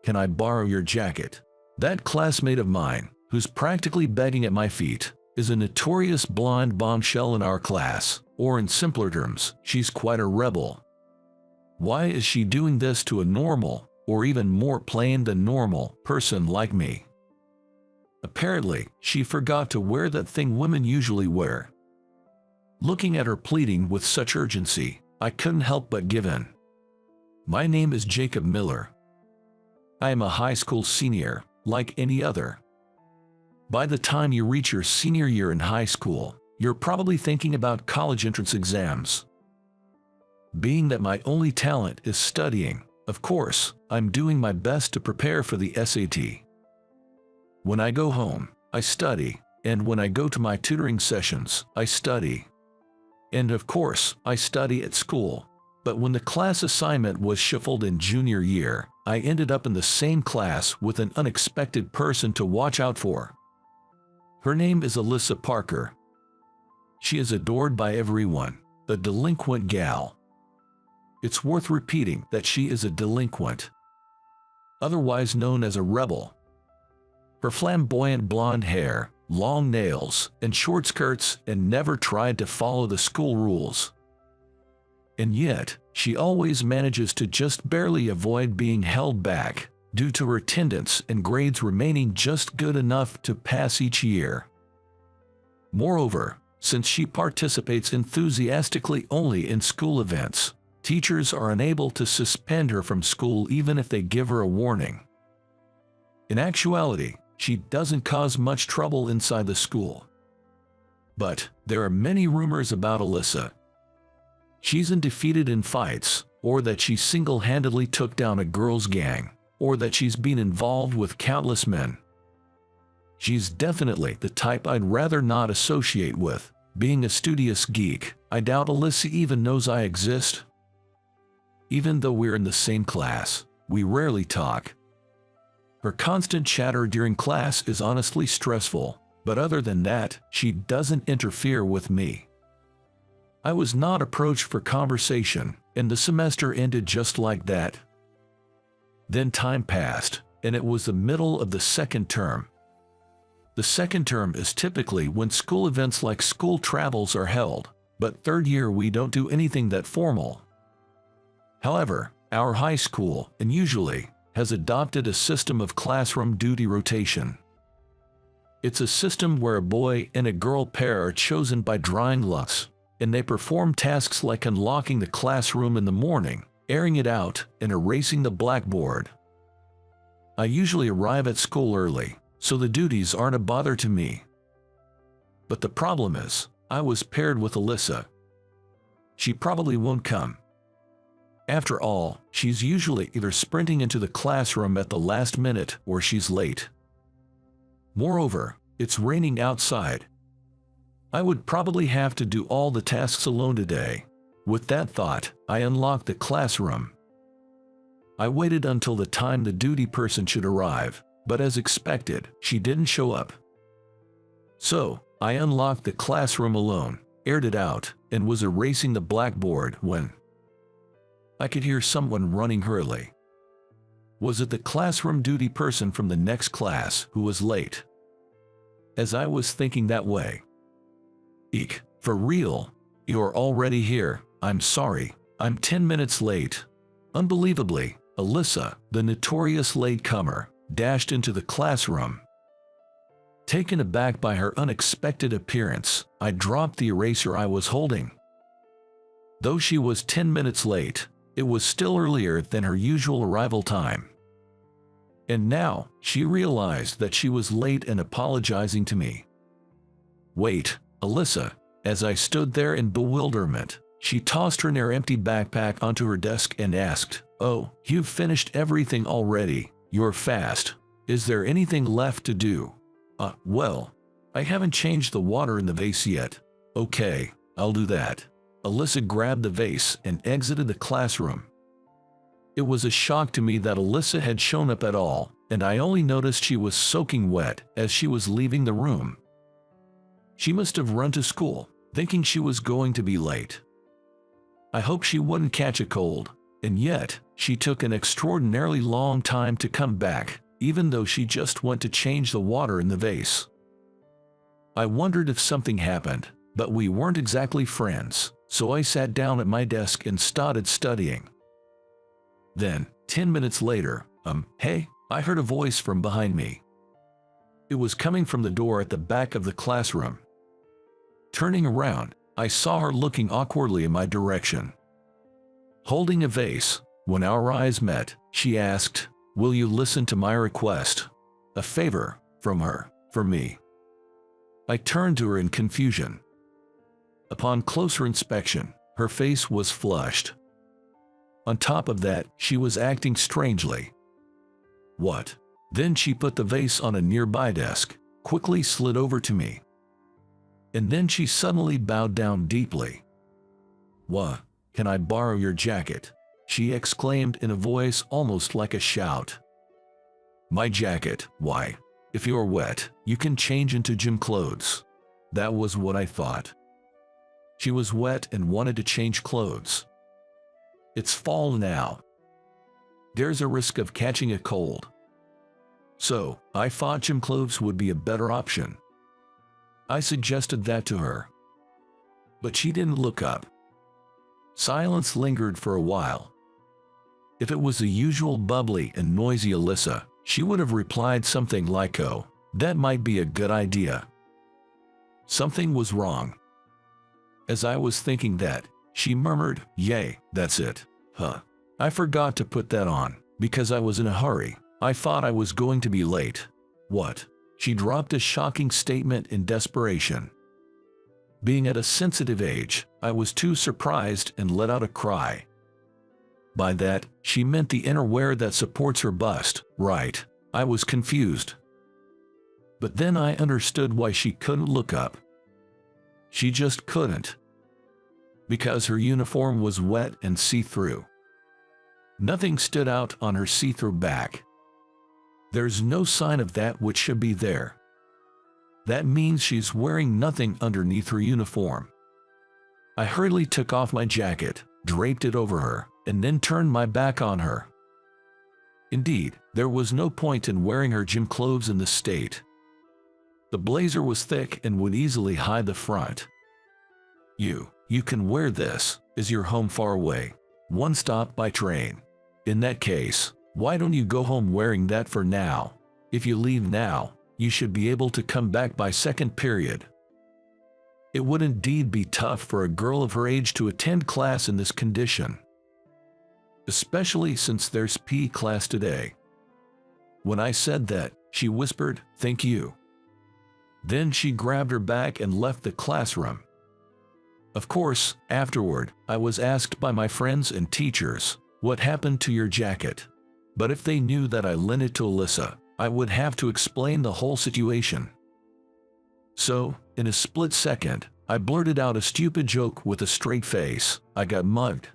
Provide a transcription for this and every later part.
can I borrow your jacket? That classmate of mine, who's practically begging at my feet, is a notorious blonde bombshell in our class, or in simpler terms, she's quite a rebel. Why is she doing this to a normal, or even more plain than normal, person like me? Apparently, she forgot to wear that thing women usually wear. Looking at her pleading with such urgency, I couldn't help but give in. My name is Jacob Miller. I am a high school senior, like any other. By the time you reach your senior year in high school, you're probably thinking about college entrance exams. Being that my only talent is studying, of course, I'm doing my best to prepare for the SAT. When I go home, I study, and when I go to my tutoring sessions, I study. And of course, I study at school. But when the class assignment was shuffled in junior year, I ended up in the same class with an unexpected person to watch out for. Her name is Alyssa Parker. She is adored by everyone, the delinquent gal. It's worth repeating that she is a delinquent, otherwise known as a rebel. Her flamboyant blonde hair, long nails, and short skirts, and never tried to follow the school rules. And yet, she always manages to just barely avoid being held back, due to her attendance and grades remaining just good enough to pass each year. Moreover, since she participates enthusiastically only in school events, teachers are unable to suspend her from school even if they give her a warning. In actuality, she doesn't cause much trouble inside the school. But there are many rumors about Alyssa. She's undefeated in fights, or that she single-handedly took down a girls' gang, or that she's been involved with countless men. She's definitely the type I'd rather not associate with. Being a studious geek, I doubt Alyssa even knows I exist. Even though we're in the same class, we rarely talk. Her constant chatter during class is honestly stressful, but other than that, she doesn't interfere with me. I was not approached for conversation, and the semester ended just like that. Then time passed, and it was the middle of the second term. The second term is typically when school events like school travels are held, but third year we don't do anything that formal. However, our high school, and usually, has adopted a system of classroom duty rotation. It's a system where a boy and a girl pair are chosen by drawing lots, and they perform tasks like unlocking the classroom in the morning, airing it out, and erasing the blackboard. I usually arrive at school early, so the duties aren't a bother to me. But the problem is, I was paired with Alyssa. She probably won't come. After all, she's usually either sprinting into the classroom at the last minute or she's late. Moreover, it's raining outside. I would probably have to do all the tasks alone today. With that thought, I unlocked the classroom. I waited until the time the duty person should arrive, but as expected, she didn't show up. So, I unlocked the classroom alone, aired it out, and was erasing the blackboard when I could hear someone running hurriedly. Was it the classroom duty person from the next class who was late? As I was thinking that way. Eek, for real? You're already here, I'm sorry, I'm 10 minutes late. Unbelievably, Alyssa, the notorious latecomer, dashed into the classroom. Taken aback by her unexpected appearance, I dropped the eraser I was holding. Though she was 10 minutes late, it was still earlier than her usual arrival time. And now, she realized that she was late and apologizing to me. Wait, Alyssa. As I stood there in bewilderment, she tossed her near-empty backpack onto her desk and asked, "Oh, you've finished everything already. You're fast. Is there anything left to do?" Well, I haven't changed the water in the vase yet." "Okay, I'll do that." Alyssa grabbed the vase and exited the classroom. It was a shock to me that Alyssa had shown up at all, and I only noticed she was soaking wet as she was leaving the room. She must have run to school, thinking she was going to be late. I hope she wouldn't catch a cold. And yet, she took an extraordinarily long time to come back, even though she just went to change the water in the vase. I wondered if something happened, but we weren't exactly friends, so I sat down at my desk and started studying. Then, 10 minutes later, hey, I heard a voice from behind me. It was coming from the door at the back of the classroom. Turning around, I saw her looking awkwardly in my direction. Holding a vase, when our eyes met, she asked, "Will you listen to my request?" A favor, from her, for me. I turned to her in confusion. Upon closer inspection, her face was flushed. On top of that, she was acting strangely. What? Then she put the vase on a nearby desk, quickly slid over to me. And then she suddenly bowed down deeply. "What? Can I borrow your jacket?" she exclaimed in a voice almost like a shout. "My jacket? Why? If you're wet, you can change into gym clothes." That was what I thought. She was wet and wanted to change clothes. It's fall now. There's a risk of catching a cold. So, I thought gym clothes would be a better option. I suggested that to her. But she didn't look up. Silence lingered for a while. If it was the usual bubbly and noisy Alyssa, she would have replied something like, "Oh, that might be a good idea." Something was wrong. As I was thinking that, she murmured, "Yay, that's it. Huh. I forgot to put that on, because I was in a hurry. I thought I was going to be late." What? She dropped a shocking statement in desperation. Being at a sensitive age, I was too surprised and let out a cry. By that, she meant the innerwear that supports her bust, right? I was confused. But then I understood why she couldn't look up. She just couldn't. Because her uniform was wet and see-through. Nothing stood out on her see-through back. There's no sign of that which should be there. That means she's wearing nothing underneath her uniform. I hurriedly took off my jacket, draped it over her, and then turned my back on her. Indeed, there was no point in wearing her gym clothes in this state. The blazer was thick and would easily hide the front. You can wear this. Is your home far away? One stop by train. In that case, why don't you go home wearing that for now? If you leave now, you should be able to come back by second period. It would indeed be tough for a girl of her age to attend class in this condition. Especially since there's PE class today. When I said that, she whispered, "Thank you." Then she grabbed her bag and left the classroom. Of course, afterward, I was asked by my friends and teachers, "What happened to your jacket?" But if they knew that I lent it to Alyssa, I would have to explain the whole situation. So, in a split second, I blurted out a stupid joke with a straight face. I got mugged.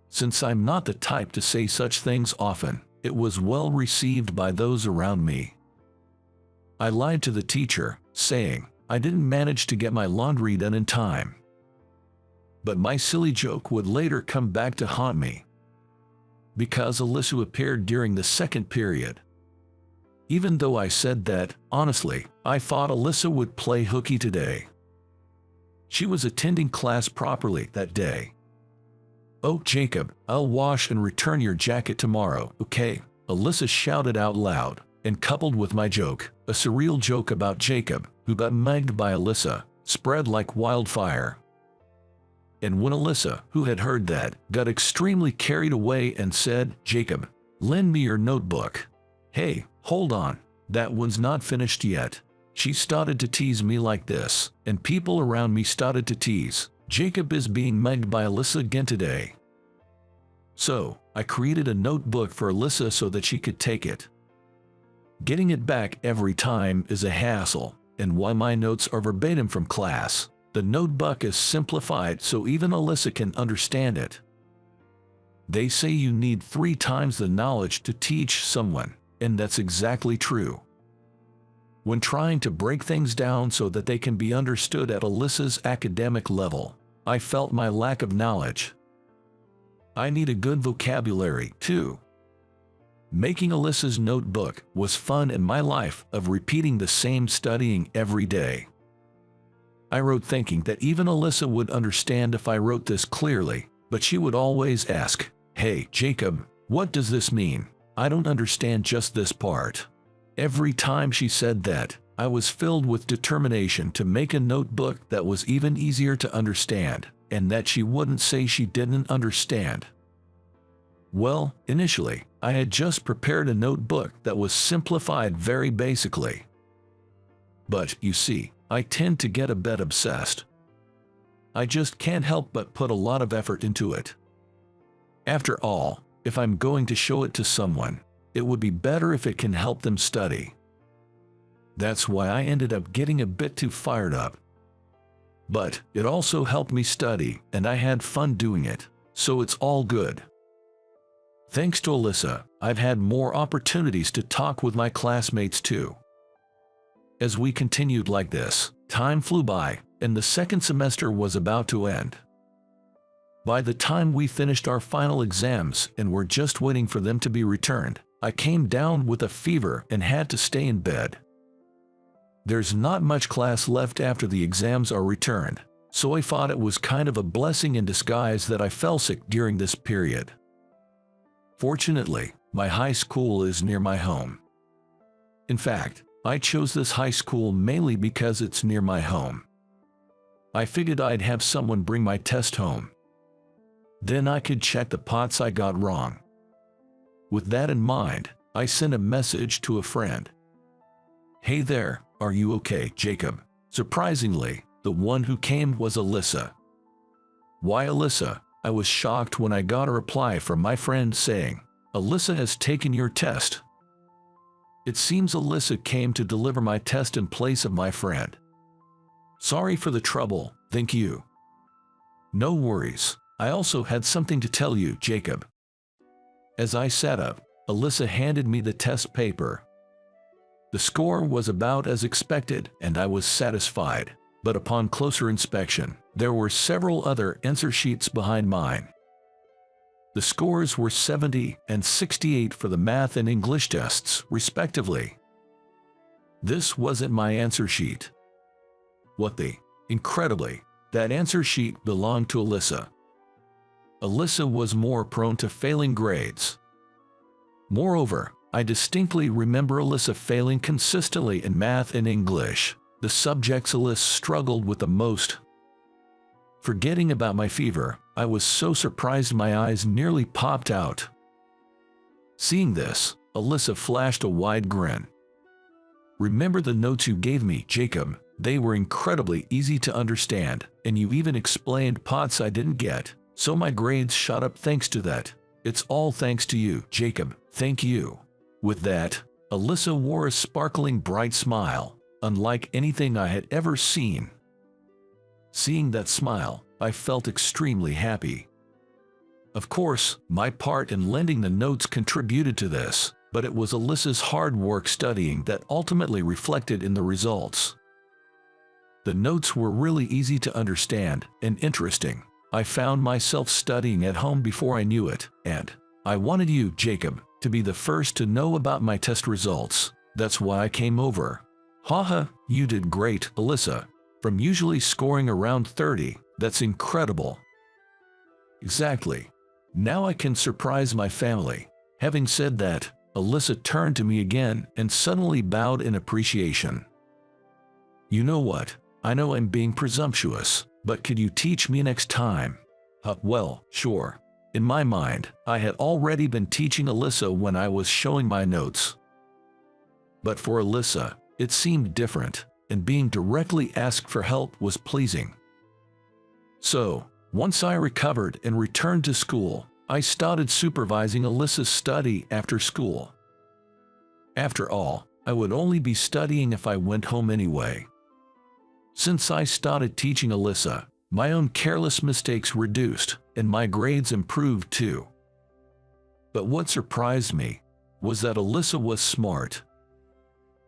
Since I'm not the type to say such things often, it was well received by those around me. I lied to the teacher, saying I didn't manage to get my laundry done in time. But my silly joke would later come back to haunt me. Because Alyssa appeared during the second period. Even though I said that, honestly, I thought Alyssa would play hooky today. She was attending class properly that day. "Oh, Jacob, I'll wash and return your jacket tomorrow, okay?" Alyssa shouted out loud, and coupled with my joke, a surreal joke about Jacob, who got mugged by Alyssa, spread like wildfire. And when Alyssa, who had heard that, got extremely carried away and said, "Jacob, lend me your notebook." "Hey, hold on, that one's not finished yet." She started to tease me like this, and people around me started to tease, "Jacob is being mugged by Alyssa again today." So, I created a notebook for Alyssa so that she could take it. Getting it back every time is a hassle, and while my notes are verbatim from class, the notebook is simplified so even Alyssa can understand it. They say you need 3 times the knowledge to teach someone, and that's exactly true. When trying to break things down so that they can be understood at Alyssa's academic level, I felt my lack of knowledge. I need a good vocabulary, too. Making Alyssa's notebook was fun in my life of repeating the same studying every day. I wrote thinking that even Alyssa would understand if I wrote this clearly, but she would always ask, "Hey, Jacob, what does this mean? I don't understand just this part." Every time she said that, I was filled with determination to make a notebook that was even easier to understand, and that she wouldn't say she didn't understand. Well, initially, I had just prepared a notebook that was simplified very basically. But, you see, I tend to get a bit obsessed. I just can't help but put a lot of effort into it. After all, if I'm going to show it to someone, it would be better if it can help them study. That's why I ended up getting a bit too fired up. But it also helped me study, and I had fun doing it, so it's all good. Thanks to Alyssa, I've had more opportunities to talk with my classmates too. As we continued like this, time flew by, and the second semester was about to end. By the time we finished our final exams and were just waiting for them to be returned, I came down with a fever and had to stay in bed. There's not much class left after the exams are returned, so I thought it was kind of a blessing in disguise that I fell sick during this period. Fortunately, my high school is near my home. In fact, I chose this high school mainly because it's near my home. I figured I'd have someone bring my test home. Then I could check the parts I got wrong. With that in mind, I sent a message to a friend. "Hey there, are you okay, Jacob?" Surprisingly, the one who came was Alyssa. "Why, Alyssa?" I was shocked when I got a reply from my friend saying, "Alyssa has taken your test." It seems Alyssa came to deliver my test in place of my friend. "Sorry for the trouble, thank you." "No worries. I also had something to tell you, Jacob." As I sat up, Alyssa handed me the test paper. The score was about as expected, and I was satisfied, but upon closer inspection, there were several other answer sheets behind mine. The scores were 70 and 68 for the math and English tests, respectively. This wasn't my answer sheet. Incredibly, that answer sheet belonged to Alyssa. Alyssa was more prone to failing grades. Moreover, I distinctly remember Alyssa failing consistently in math and English, the subjects Alyssa struggled with the most. Forgetting about my fever, I was so surprised my eyes nearly popped out. Seeing this, Alyssa flashed a wide grin. "Remember the notes you gave me, Jacob? They were incredibly easy to understand, and you even explained parts I didn't get, so my grades shot up thanks to that. It's all thanks to you, Jacob, thank you." With that, Alyssa wore a sparkling bright smile, unlike anything I had ever seen. Seeing that smile, I felt extremely happy. Of course, my part in lending the notes contributed to this, but it was Alyssa's hard work studying that ultimately reflected in the results. The notes were really easy to understand and interesting. I found myself studying at home before I knew it, and I wanted you, Jacob, to be the first to know about my test results. That's why I came over. Haha, you did great, Alyssa. From usually scoring around 30, that's incredible. Exactly. Now I can surprise my family. Having said that, Alyssa turned to me again and suddenly bowed in appreciation. "You know what? I know I'm being presumptuous, but could you teach me next time?" Well, sure. In my mind, I had already been teaching Alyssa when I was showing my notes. But for Alyssa, it seemed different, and being directly asked for help was pleasing. So, once I recovered and returned to school, I started supervising Alyssa's study after school. After all, I would only be studying if I went home anyway. Since I started teaching Alyssa, my own careless mistakes reduced, and my grades improved too. But what surprised me was that Alyssa was smart.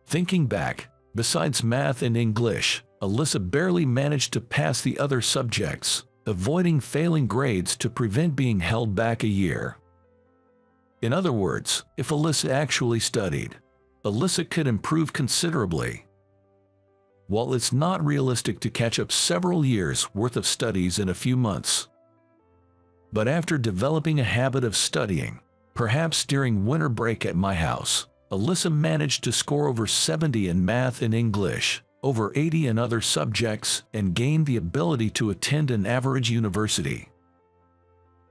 Thinking back, besides math and English, Alyssa barely managed to pass the other subjects, avoiding failing grades to prevent being held back a year. In other words, if Alyssa actually studied, Alyssa could improve considerably. While it's not realistic to catch up several years' worth of studies in a few months. But after developing a habit of studying, perhaps during winter break at my house, Alyssa managed to score over 70 in math and English, over 80 in other subjects, and gained the ability to attend an average university.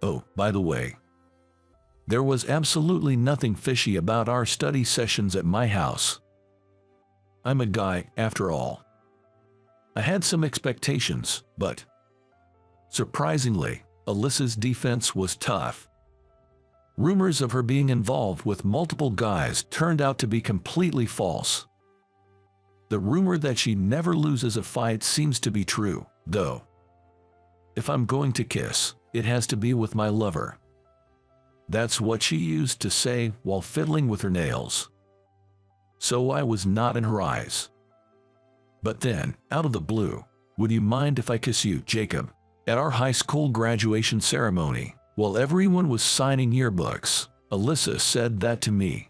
Oh, by the way, there was absolutely nothing fishy about our study sessions at my house. I'm a guy, after all. I had some expectations, but surprisingly, Alyssa's defense was tough. Rumors of her being involved with multiple guys turned out to be completely false. The rumor that she never loses a fight seems to be true, though. If I'm going to kiss, it has to be with my lover. That's what she used to say while fiddling with her nails. So I was not in her eyes. But then, out of the blue, "Would you mind if I kiss you, Jacob?" At our high school graduation ceremony, while everyone was signing yearbooks, Alyssa said that to me.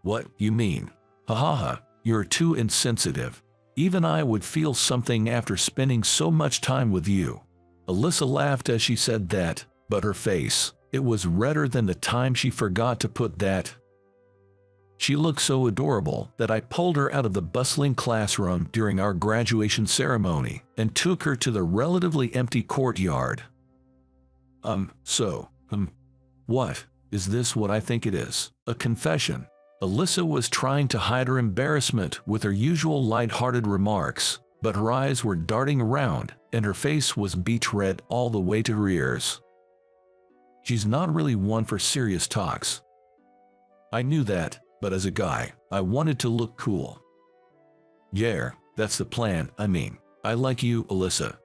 "What, you mean? Ha ha ha, you're too insensitive. Even I would feel something after spending so much time with you." Alyssa laughed as she said that, but her face, it was redder than the time she forgot to put that. She looked so adorable that I pulled her out of the bustling classroom during our graduation ceremony and took her to the relatively empty courtyard. What? Is this what I think it is? A confession? Alyssa was trying to hide her embarrassment with her usual light-hearted remarks, but her eyes were darting around and her face was beet red all the way to her ears. She's not really one for serious talks. I knew that, but as a guy, I wanted to look cool. Yeah, that's the plan. I mean, I like you, Alyssa.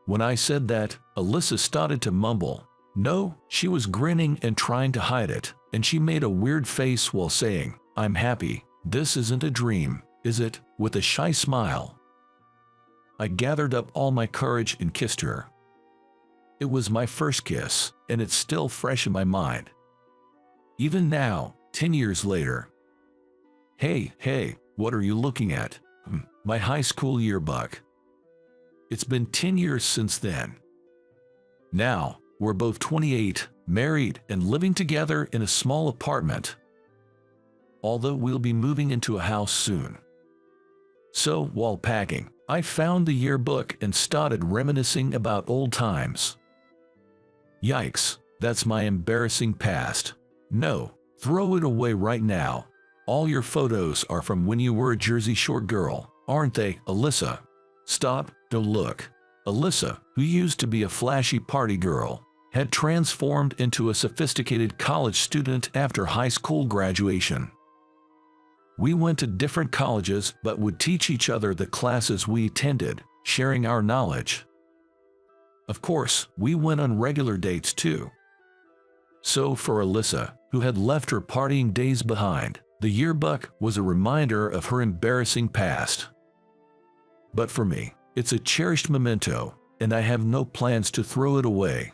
When I said that, Alyssa started to mumble. No, she was grinning and trying to hide it, and she made a weird face while saying, "I'm happy. This isn't a dream, is it?" with a shy smile. I gathered up all my courage and kissed her. It was my first kiss, and it's still fresh in my mind. Even now, 10 years later. Hey, what are you looking at? My high school yearbook. It's been 10 years since then. Now, we're both 28, married, and living together in a small apartment. Although we'll be moving into a house soon. So, while packing, I found the yearbook and started reminiscing about old times. Yikes, that's my embarrassing past. No, throw it away right now. All your photos are from when you were a Jersey Shore girl, aren't they, Alyssa? Stop, don't look. Alyssa, who used to be a flashy party girl, had transformed into a sophisticated college student after high school graduation. We went to different colleges but would teach each other the classes we attended, sharing our knowledge. Of course, we went on regular dates too. So for Alyssa, who had left her partying days behind, the yearbook was a reminder of her embarrassing past. But for me, it's a cherished memento, and I have no plans to throw it away.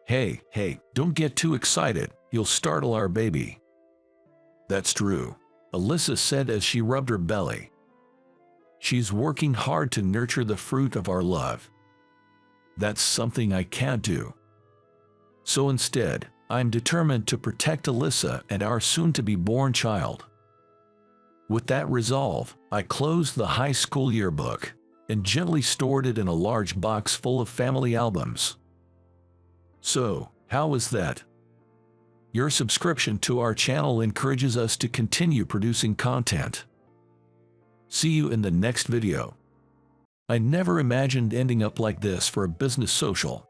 Hey, don't get too excited, you'll startle our baby. That's true, Alyssa said as she rubbed her belly. She's working hard to nurture the fruit of our love. That's something I can't do. So instead, I'm determined to protect Alyssa and our soon-to-be-born child. With that resolve, I closed the high school yearbook and gently stored it in a large box full of family albums. So, how was that? Your subscription to our channel encourages us to continue producing content. See you in the next video. I never imagined ending up like this for a business social.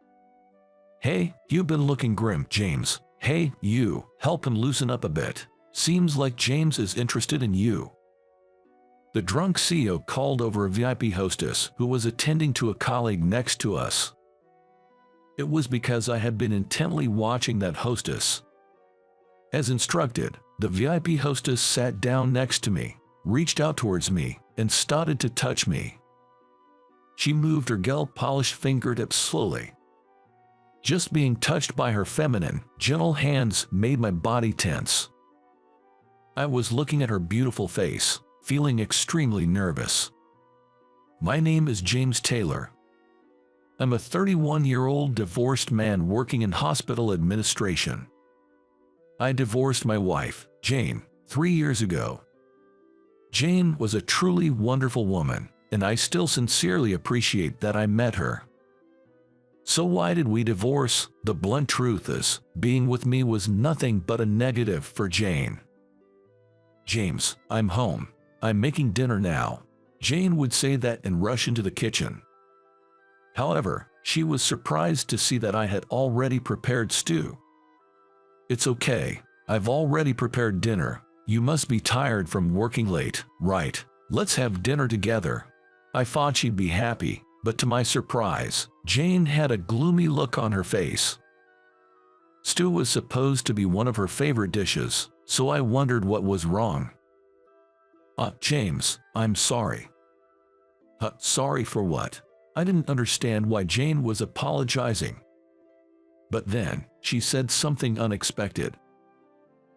Hey, you've been looking grim, James. Hey, you, help him loosen up a bit. Seems like James is interested in you. The drunk CEO called over a VIP hostess who was attending to a colleague next to us. It was because I had been intently watching that hostess. As instructed, the VIP hostess sat down next to me, reached out towards me, and started to touch me. She moved her gel-polished fingertips slowly. Just being touched by her feminine, gentle hands made my body tense. I was looking at her beautiful face, feeling extremely nervous. My name is James Taylor. I'm a 31-year-old divorced man working in hospital administration. I divorced my wife, Jane, 3 years ago. Jane was a truly wonderful woman, and I still sincerely appreciate that I met her. So why did we divorce? The blunt truth is, being with me was nothing but a negative for Jane. James, I'm home. I'm making dinner now. Jane would say that and rush into the kitchen. However, she was surprised to see that I had already prepared stew. It's okay. I've already prepared dinner. You must be tired from working late, right? Let's have dinner together. I thought she'd be happy, but to my surprise, Jane had a gloomy look on her face. Stew was supposed to be one of her favorite dishes, so I wondered what was wrong. James, I'm sorry. Sorry for what? I didn't understand why Jane was apologizing. But then, she said something unexpected.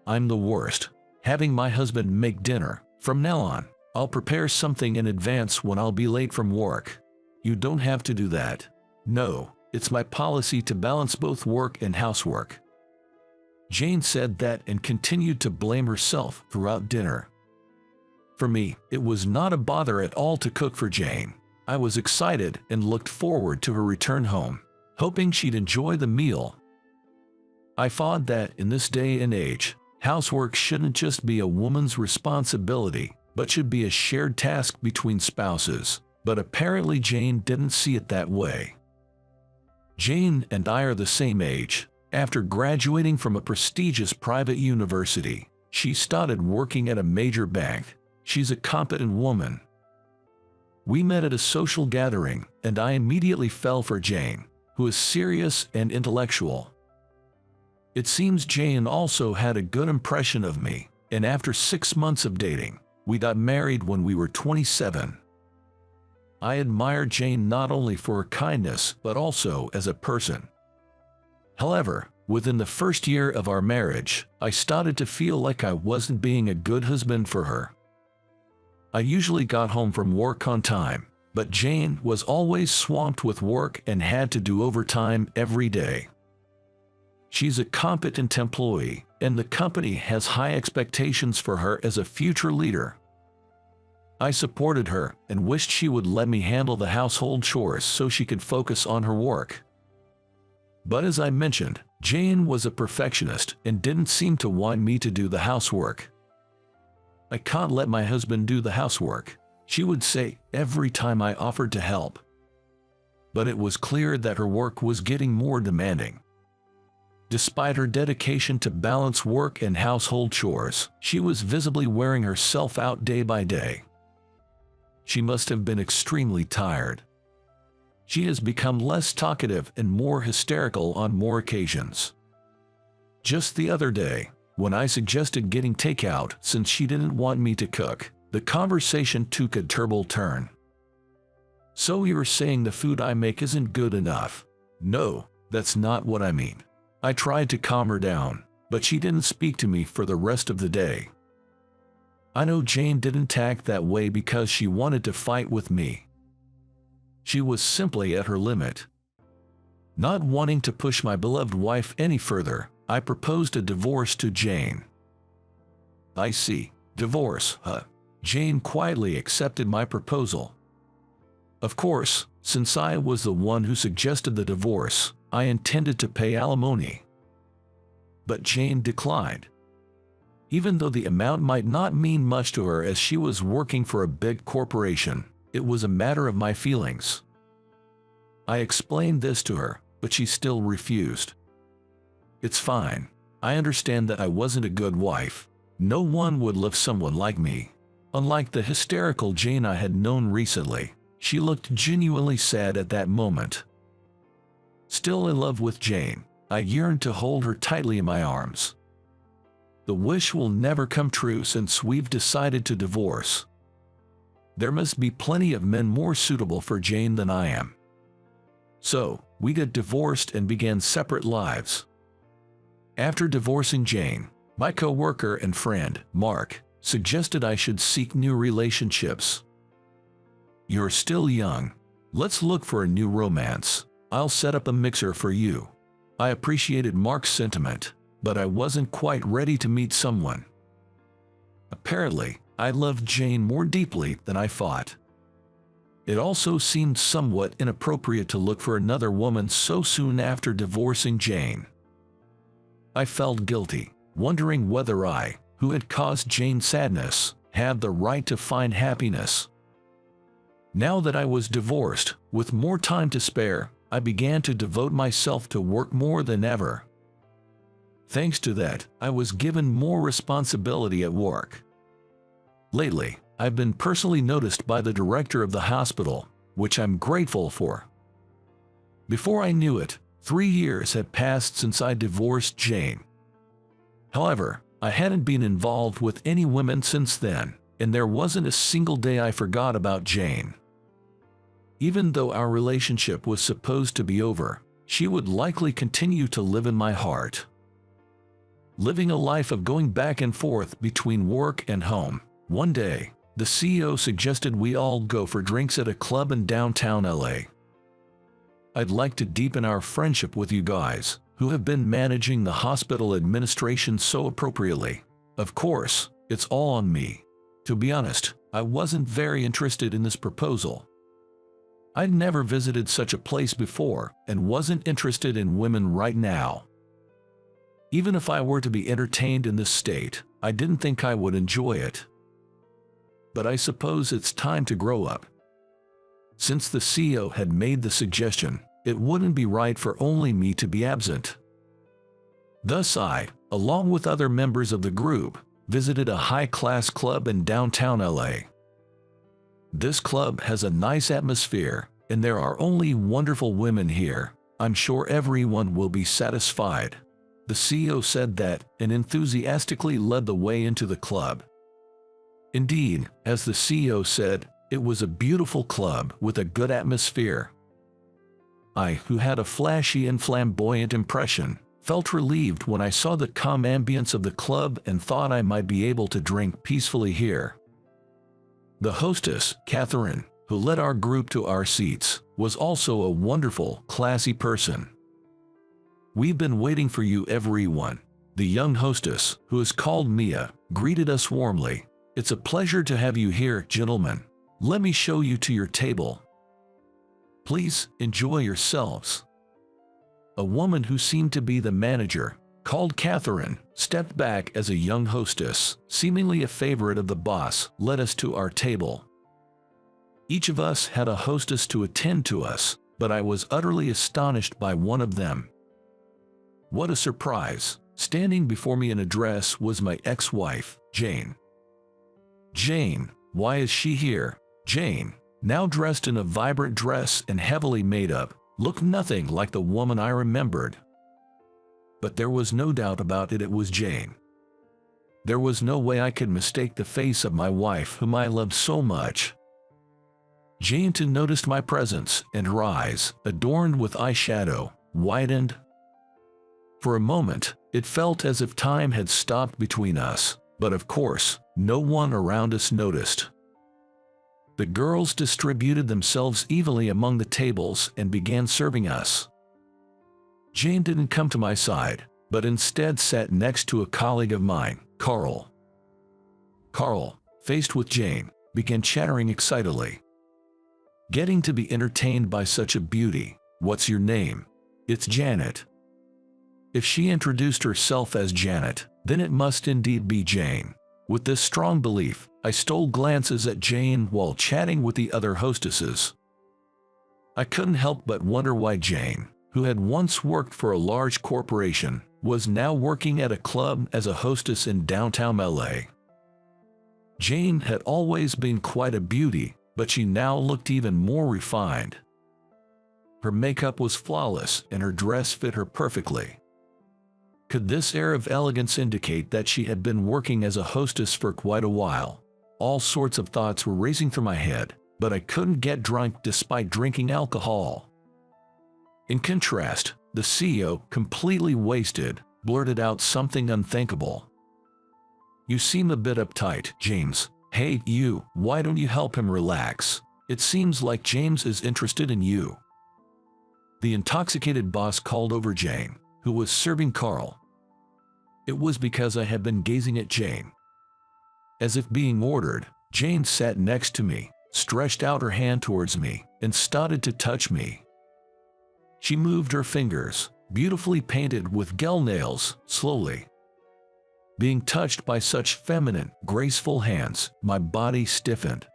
I'm the worst. Having my husband make dinner. From now on, I'll prepare something in advance when I'll be late from work. You don't have to do that. No, it's my policy to balance both work and housework. Jane said that and continued to blame herself throughout dinner. For me, it was not a bother at all to cook for Jane. I was excited and looked forward to her return home, hoping she'd enjoy the meal. I thought that in this day and age, housework shouldn't just be a woman's responsibility, but should be a shared task between spouses. But apparently Jane didn't see it that way. Jane and I are the same age. After graduating from a prestigious private university, she started working at a major bank. She's a competent woman. We met at a social gathering, and I immediately fell for Jane, who is serious and intellectual. It seems Jane also had a good impression of me, and after 6 months of dating, we got married when we were 27. I admired Jane not only for her kindness but also as a person. However, within the first year of our marriage, I started to feel like I wasn't being a good husband for her. I usually got home from work on time, but Jane was always swamped with work and had to do overtime every day. She's a competent employee, and the company has high expectations for her as a future leader. I supported her and wished she would let me handle the household chores so she could focus on her work. But as I mentioned, Jane was a perfectionist and didn't seem to want me to do the housework. I can't let my husband do the housework, she would say every time I offered to help. But it was clear that her work was getting more demanding. Despite her dedication to balance work and household chores, she was visibly wearing herself out day by day. She must have been extremely tired. She has become less talkative and more hysterical on more occasions. Just the other day, when I suggested getting takeout since she didn't want me to cook, the conversation took a terrible turn. So you're saying the food I make isn't good enough? No, that's not what I mean. I tried to calm her down, but she didn't speak to me for the rest of the day. I know Jane didn't act that way because she wanted to fight with me. She was simply at her limit. Not wanting to push my beloved wife any further, I proposed a divorce to Jane. I see. Divorce, huh? Jane quietly accepted my proposal. Of course, since I was the one who suggested the divorce, I intended to pay alimony. But Jane declined. Even though the amount might not mean much to her as she was working for a big corporation, it was a matter of my feelings. I explained this to her, but she still refused. It's fine. I understand that I wasn't a good wife. No one would love someone like me. Unlike the hysterical Jane I had known recently, she looked genuinely sad at that moment. Still in love with Jane, I yearned to hold her tightly in my arms. The wish will never come true since we've decided to divorce. there must be plenty of men more suitable for Jane than I am. So, we got divorced and began separate lives. After divorcing Jane, my co-worker and friend, Mark, suggested I should seek new relationships. "You're still young. Let's look for a new romance. I'll set up a mixer for you." I appreciated Mark's sentiment, but I wasn't quite ready to meet someone. Apparently, I loved Jane more deeply than I thought. It also seemed somewhat inappropriate to look for another woman so soon after divorcing Jane. I felt guilty, wondering whether I, who had caused Jane sadness, had the right to find happiness. Now that I was divorced, with more time to spare, I began to devote myself to work more than ever. Thanks to that, I was given more responsibility at work. Lately, I've been personally noticed by the director of the hospital, which I'm grateful for. Before I knew it, 3 years had passed since I divorced Jane. However, I hadn't been involved with any women since then, and there wasn't a single day I forgot about Jane. Even though our relationship was supposed to be over, she would likely continue to live in my heart. Living a life of going back and forth between work and home, one day, the CEO suggested we all go for drinks at a club in downtown LA. I'd like to deepen our friendship with you guys, who have been managing the hospital administration so appropriately. Of course, it's all on me. To be honest, I wasn't very interested in this proposal. I'd never visited such a place before and wasn't interested in women right now. Even if I were to be entertained in this state, I didn't think I would enjoy it. But I suppose it's time to grow up. Since the CEO had made the suggestion, it wouldn't be right for only me to be absent. Thus I, along with other members of the group, visited a high-class club in downtown LA. This club has a nice atmosphere, and there are only wonderful women here. I'm sure everyone will be satisfied. The CEO said that and enthusiastically led the way into the club. Indeed, as the CEO said, it was a beautiful club with a good atmosphere. I, who had a flashy and flamboyant impression, felt relieved when I saw the calm ambience of the club and thought I might be able to drink peacefully here. The hostess, Catherine, who led our group to our seats, was also a wonderful, classy person. "We've been waiting for you, everyone." The young hostess, who is called Mia, greeted us warmly. "It's a pleasure to have you here, gentlemen. Let me show you to your table. Please enjoy yourselves." A woman who seemed to be the manager, called Catherine, stepped back as a young hostess, seemingly a favorite of the boss, led us to our table. Each of us had a hostess to attend to us, but I was utterly astonished by one of them. What a surprise! Standing before me in a dress was my ex-wife, Jane. Jane, why is she here? Jane, now dressed in a vibrant dress and heavily made up, looked nothing like the woman I remembered. But there was no doubt about it, it was Jane. There was no way I could mistake the face of my wife whom I loved so much. Jane too noticed my presence, and her eyes, adorned with eyeshadow, widened. For a moment, it felt as if time had stopped between us, but of course, no one around us noticed. The girls distributed themselves evenly among the tables and began serving us. Jane didn't come to my side, but instead sat next to a colleague of mine, Carl. Carl, faced with Jane, began chattering excitedly. Getting to be entertained by such a beauty. "What's your name?" "It's Janet." If she introduced herself as Janet, then it must indeed be Jane. With this strong belief, I stole glances at Jane while chatting with the other hostesses. I couldn't help but wonder why Jane, who had once worked for a large corporation, was now working at a club as a hostess in downtown LA. Jane had always been quite a beauty, but she now looked even more refined. Her makeup was flawless and her dress fit her perfectly. Could this air of elegance indicate that she had been working as a hostess for quite a while? All sorts of thoughts were racing through my head, but I couldn't get drunk despite drinking alcohol. In contrast, the CEO, completely wasted, blurted out something unthinkable. "You seem a bit uptight, James. Hey, you, why don't you help him relax? It seems like James is interested in you." The intoxicated boss called over Jane, who was serving Carl. It was because I had been gazing at Jane. As if being ordered, Jane sat next to me, stretched out her hand towards me, and started to touch me. She moved her fingers, beautifully painted with gel nails, slowly. Being touched by such feminine, graceful hands, my body stiffened.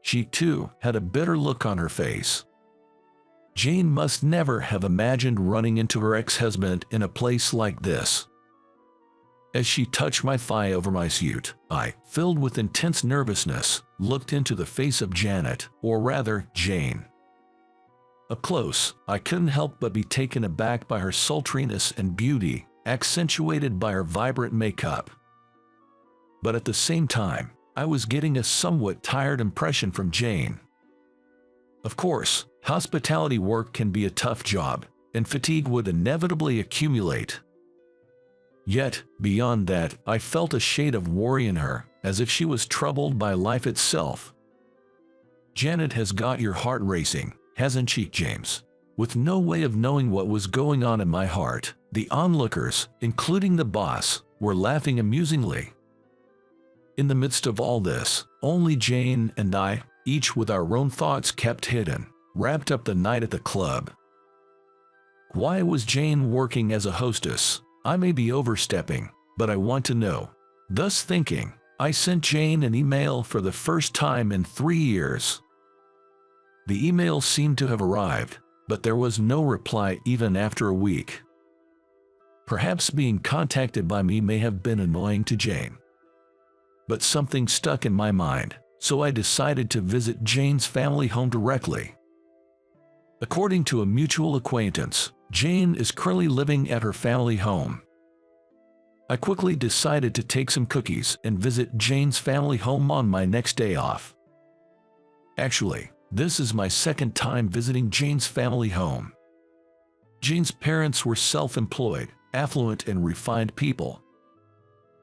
She, too, had a bitter look on her face. Jane must never have imagined running into her ex-husband in a place like this. As she touched my thigh over my suit, I, filled with intense nervousness, looked into the face of Janet, or rather, Jane. Up close, I couldn't help but be taken aback by her sultriness and beauty, accentuated by her vibrant makeup. But at the same time, I was getting a somewhat tired impression from Jane. Of course, hospitality work can be a tough job, and fatigue would inevitably accumulate. Yet, beyond that, I felt a shade of worry in her, as if she was troubled by life itself. "Janet has got your heart racing, hasn't she, James?" With no way of knowing what was going on in my heart, the onlookers, including the boss, were laughing amusingly. In the midst of all this, only Jane and I, each with our own thoughts kept hidden, wrapped up the night at the club. Why was Jane working as a hostess? I may be overstepping, but I want to know. Thus thinking, I sent Jane an email for the first time in 3 years. The email seemed to have arrived, but there was no reply even after a week. Perhaps being contacted by me may have been annoying to Jane. But something stuck in my mind, so I decided to visit Jane's family home directly. According to a mutual acquaintance, Jane is currently living at her family home. I quickly decided to take some cookies and visit Jane's family home on my next day off. Actually, this is my second time visiting Jane's family home. Jane's parents were self-employed, affluent and refined people.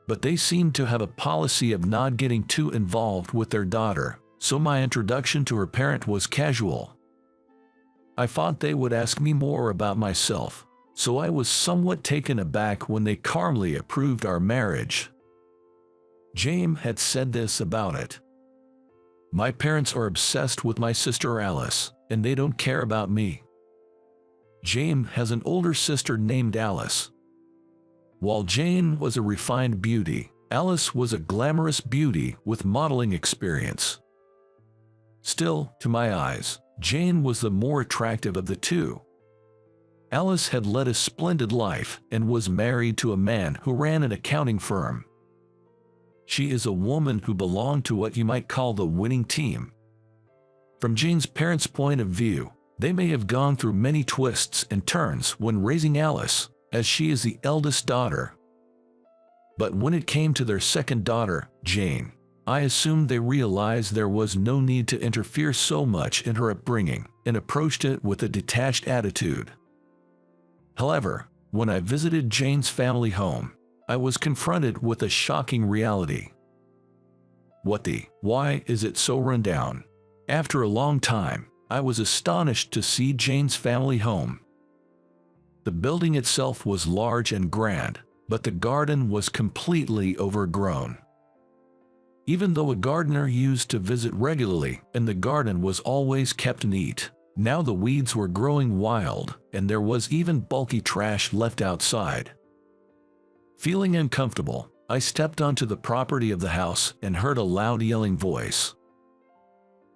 But they seemed to have a policy of not getting too involved with their daughter, so my introduction to her parent was casual. I thought they would ask me more about myself, so I was somewhat taken aback when they calmly approved our marriage. Jane had said this about it. "My parents are obsessed with my sister Alice, and they don't care about me." Jane has an older sister named Alice. While Jane was a refined beauty, Alice was a glamorous beauty with modeling experience. Still, to my eyes, Jane was the more attractive of the two. Alice had led a splendid life and was married to a man who ran an accounting firm. She is a woman who belonged to what you might call the winning team. From Jane's parents' point of view, they may have gone through many twists and turns when raising Alice, as she is the eldest daughter. But when it came to their second daughter, Jane, I assumed they realized there was no need to interfere so much in her upbringing and approached it with a detached attitude. However, when I visited Jane's family home, I was confronted with a shocking reality. Why is it so run down? After a long time, I was astonished to see Jane's family home. The building itself was large and grand, but the garden was completely overgrown. Even though a gardener used to visit regularly and the garden was always kept neat, now the weeds were growing wild and there was even bulky trash left outside. Feeling uncomfortable, I stepped onto the property of the house and heard a loud yelling voice.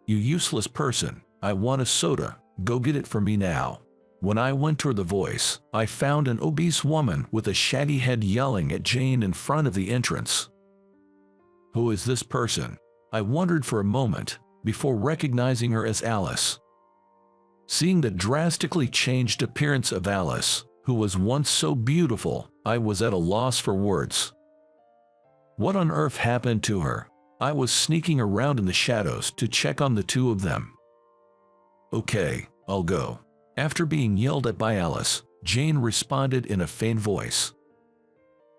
"You useless person, I want a soda, go get it for me now." When I went toward the voice, I found an obese woman with a shaggy head yelling at Jane in front of the entrance. Who is this person? I wondered for a moment, before recognizing her as Alice. Seeing the drastically changed appearance of Alice, who was once so beautiful, I was at a loss for words. What on earth happened to her? I was sneaking around in the shadows to check on the two of them. "Okay, I'll go." After being yelled at by Alice, Jane responded in a faint voice.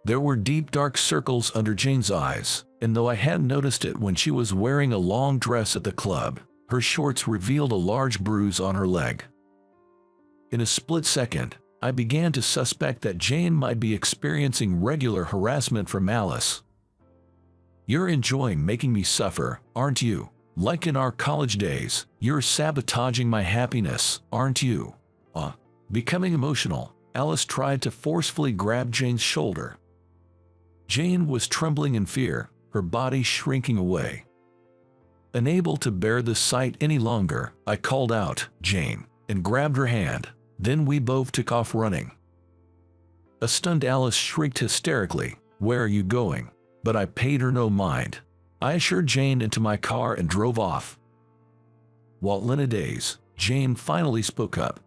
There were deep dark circles under Jane's eyes, and though I hadn't noticed it when she was wearing a long dress at the club, her shorts revealed a large bruise on her leg. In a split second, I began to suspect that Jane might be experiencing regular harassment from Alice. "You're enjoying making me suffer, aren't you? Like in our college days, you're sabotaging my happiness, aren't you?" Becoming emotional, Alice tried to forcefully grab Jane's shoulder. Jane was trembling in fear, her body shrinking away. Unable to bear the sight any longer, I called out, "Jane," and grabbed her hand. Then we both took off running. A stunned Alice shrieked hysterically, "Where are you going?" But I paid her no mind. I ushered Jane into my car and drove off. While in a daze, Jane finally spoke up.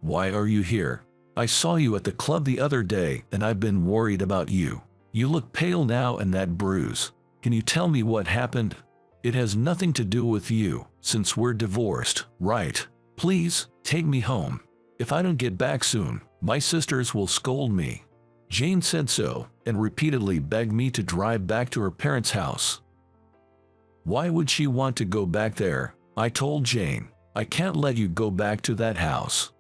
"Why are you here? I saw you at the club the other day and I've been worried about you. You look pale now and that bruise. Can you tell me what happened? It has nothing to do with you, since we're divorced, right? Please, take me home. If I don't get back soon, my sisters will scold me." Jane said so, and repeatedly begged me to drive back to her parents' house. "Why would she want to go back there?" I told Jane. "I can't let you go back to that house."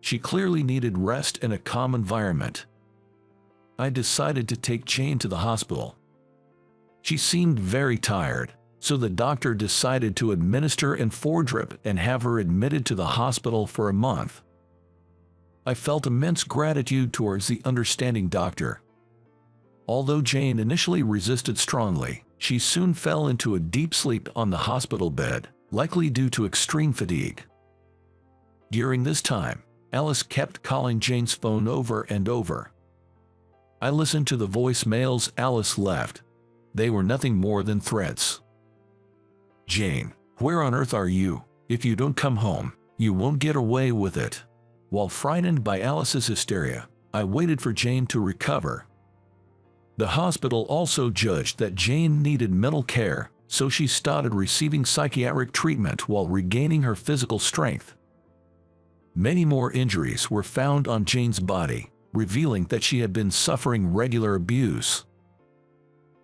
She clearly needed rest and a calm environment. I decided to take Jane to the hospital. She seemed very tired, so the doctor decided to administer an Fordrip and have her admitted to the hospital for a month. I felt immense gratitude towards the understanding doctor. Although Jane initially resisted strongly, she soon fell into a deep sleep on the hospital bed, likely due to extreme fatigue. During this time, Alice kept calling Jane's phone over and over. I listened to the voicemails Alice left. They were nothing more than threats. "Jane, where on earth are you? If you don't come home, you won't get away with it." While frightened by Alice's hysteria, I waited for Jane to recover. The hospital also judged that Jane needed mental care, so she started receiving psychiatric treatment while regaining her physical strength. Many more injuries were found on Jane's body, revealing that she had been suffering regular abuse.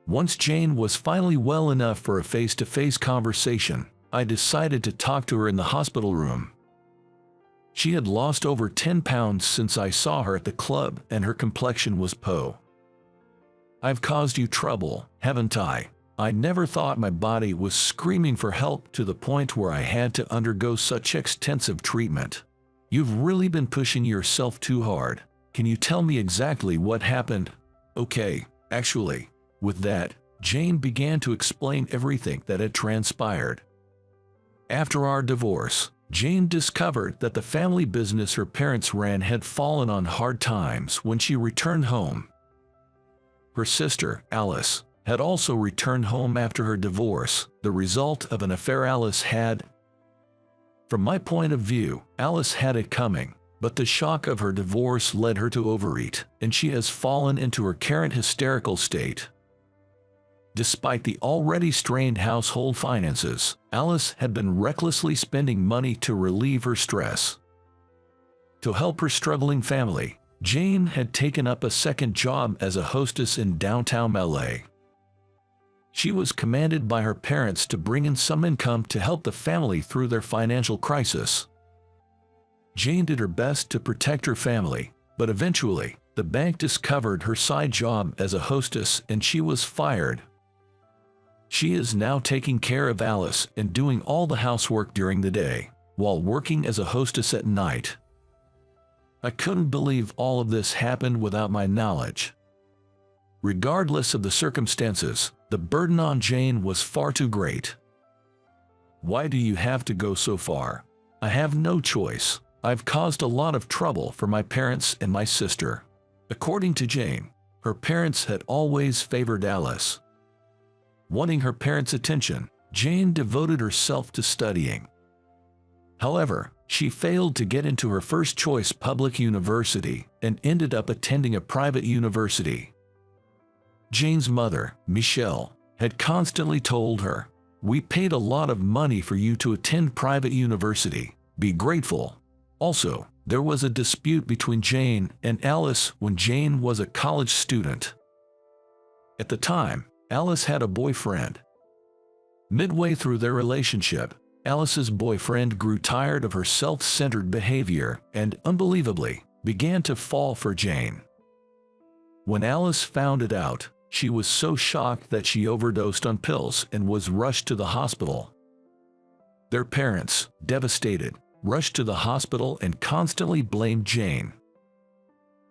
Once Jane was finally well enough for a face-to-face conversation, I decided to talk to her in the hospital room. She had lost over 10 pounds since I saw her at the club, and her complexion was po. "I've caused you trouble, haven't I? I never thought my body was screaming for help to the point where I had to undergo such extensive treatment. You've really been pushing yourself too hard. Can you tell me exactly what happened?" "Okay, actually." With that, Jane began to explain everything that had transpired. After our divorce, Jane discovered that the family business her parents ran had fallen on hard times when she returned home. Her sister, Alice, had also returned home after her divorce, the result of an affair Alice had. From my point of view, Alice had it coming, but the shock of her divorce led her to overeat, and she has fallen into her current hysterical state. Despite the already strained household finances, Alice had been recklessly spending money to relieve her stress. To help her struggling family, Jane had taken up a second job as a hostess in downtown LA. She was commanded by her parents to bring in some income to help the family through their financial crisis. Jane did her best to protect her family, but eventually, the bank discovered her side job as a hostess and she was fired. She is now taking care of Alice and doing all the housework during the day, while working as a hostess at night. I couldn't believe all of this happened without my knowledge. Regardless of the circumstances, the burden on Jane was far too great. "Why do you have to go so far?" "I have no choice. I've caused a lot of trouble for my parents and my sister." According to Jane, her parents had always favored Alice. Wanting her parents' attention, Jane devoted herself to studying. However, she failed to get into her first-choice public university and ended up attending a private university. Jane's mother, Michelle, had constantly told her, "We paid a lot of money for you to attend private university. Be grateful." Also, there was a dispute between Jane and Alice when Jane was a college student. At the time, Alice had a boyfriend. Midway through their relationship, Alice's boyfriend grew tired of her self-centered behavior and, unbelievably, began to fall for Jane. When Alice found it out, she was so shocked that she overdosed on pills and was rushed to the hospital. Their parents, devastated, rushed to the hospital and constantly blamed Jane.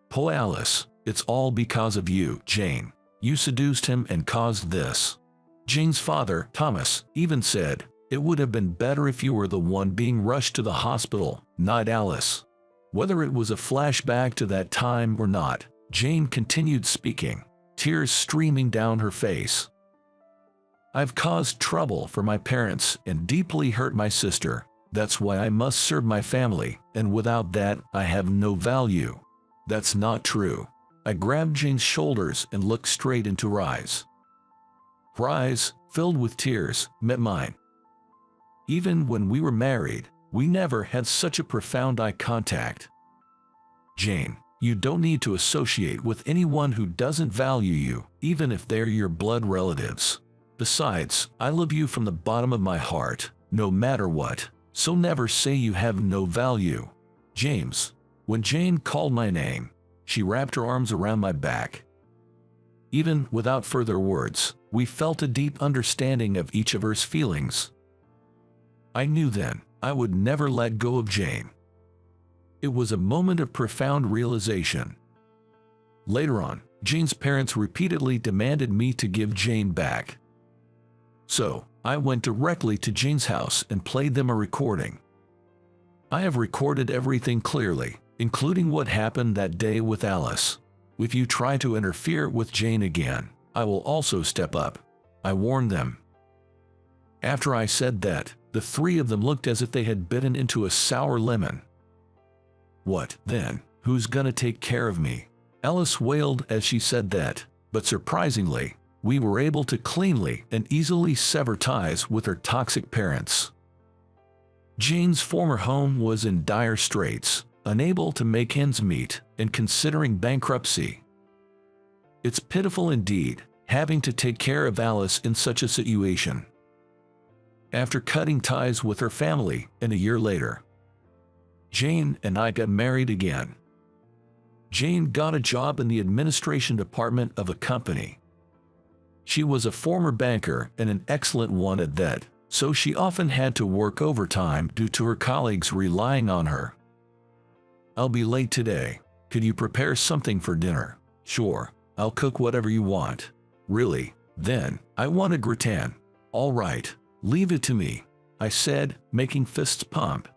"Poor Alice, it's all because of you, Jane. You seduced him and caused this." Jane's father, Thomas, even said, "It would have been better if you were the one being rushed to the hospital, not Alice." Whether it was a flashback to that time or not, Jane continued speaking, tears streaming down her face. "I've caused trouble for my parents and deeply hurt my sister. That's why I must serve my family, and without that, I have no value." "That's not true." I grabbed Jane's shoulders and looked straight into her eyes. Her eyes, filled with tears, met mine. Even when we were married, we never had such a profound eye contact. "Jane, you don't need to associate with anyone who doesn't value you, even if they're your blood relatives. Besides, I love you from the bottom of my heart, no matter what, so never say you have no value." "James." When Jane called my name, she wrapped her arms around my back. Even without further words, we felt a deep understanding of each other's feelings. I knew then I would never let go of Jane. It was a moment of profound realization. Later on, Jane's parents repeatedly demanded me to give Jane back. So, I went directly to Jane's house and played them a recording. I have recorded everything clearly, including what happened that day with Alice. If you try to interfere with Jane again, I will also step up, I warned them. After I said that, the three of them looked as if they had bitten into a sour lemon. "What, then? Who's gonna take care of me?" Alice wailed as she said that, but surprisingly, we were able to cleanly and easily sever ties with her toxic parents. Jane's former home was in dire straits, unable to make ends meet, and considering bankruptcy. It's pitiful indeed, having to take care of Alice in such a situation. After cutting ties with her family, and a year later, Jane and I got married again. Jane got a job in the administration department of a company. She was a former banker and an excellent one at that, so she often had to work overtime due to her colleagues relying on her. "I'll be late today. Could you prepare something for dinner?" "Sure, I'll cook whatever you want." "Really? Then, I want a gratin." "All right, leave it to me," I said, making fists pump.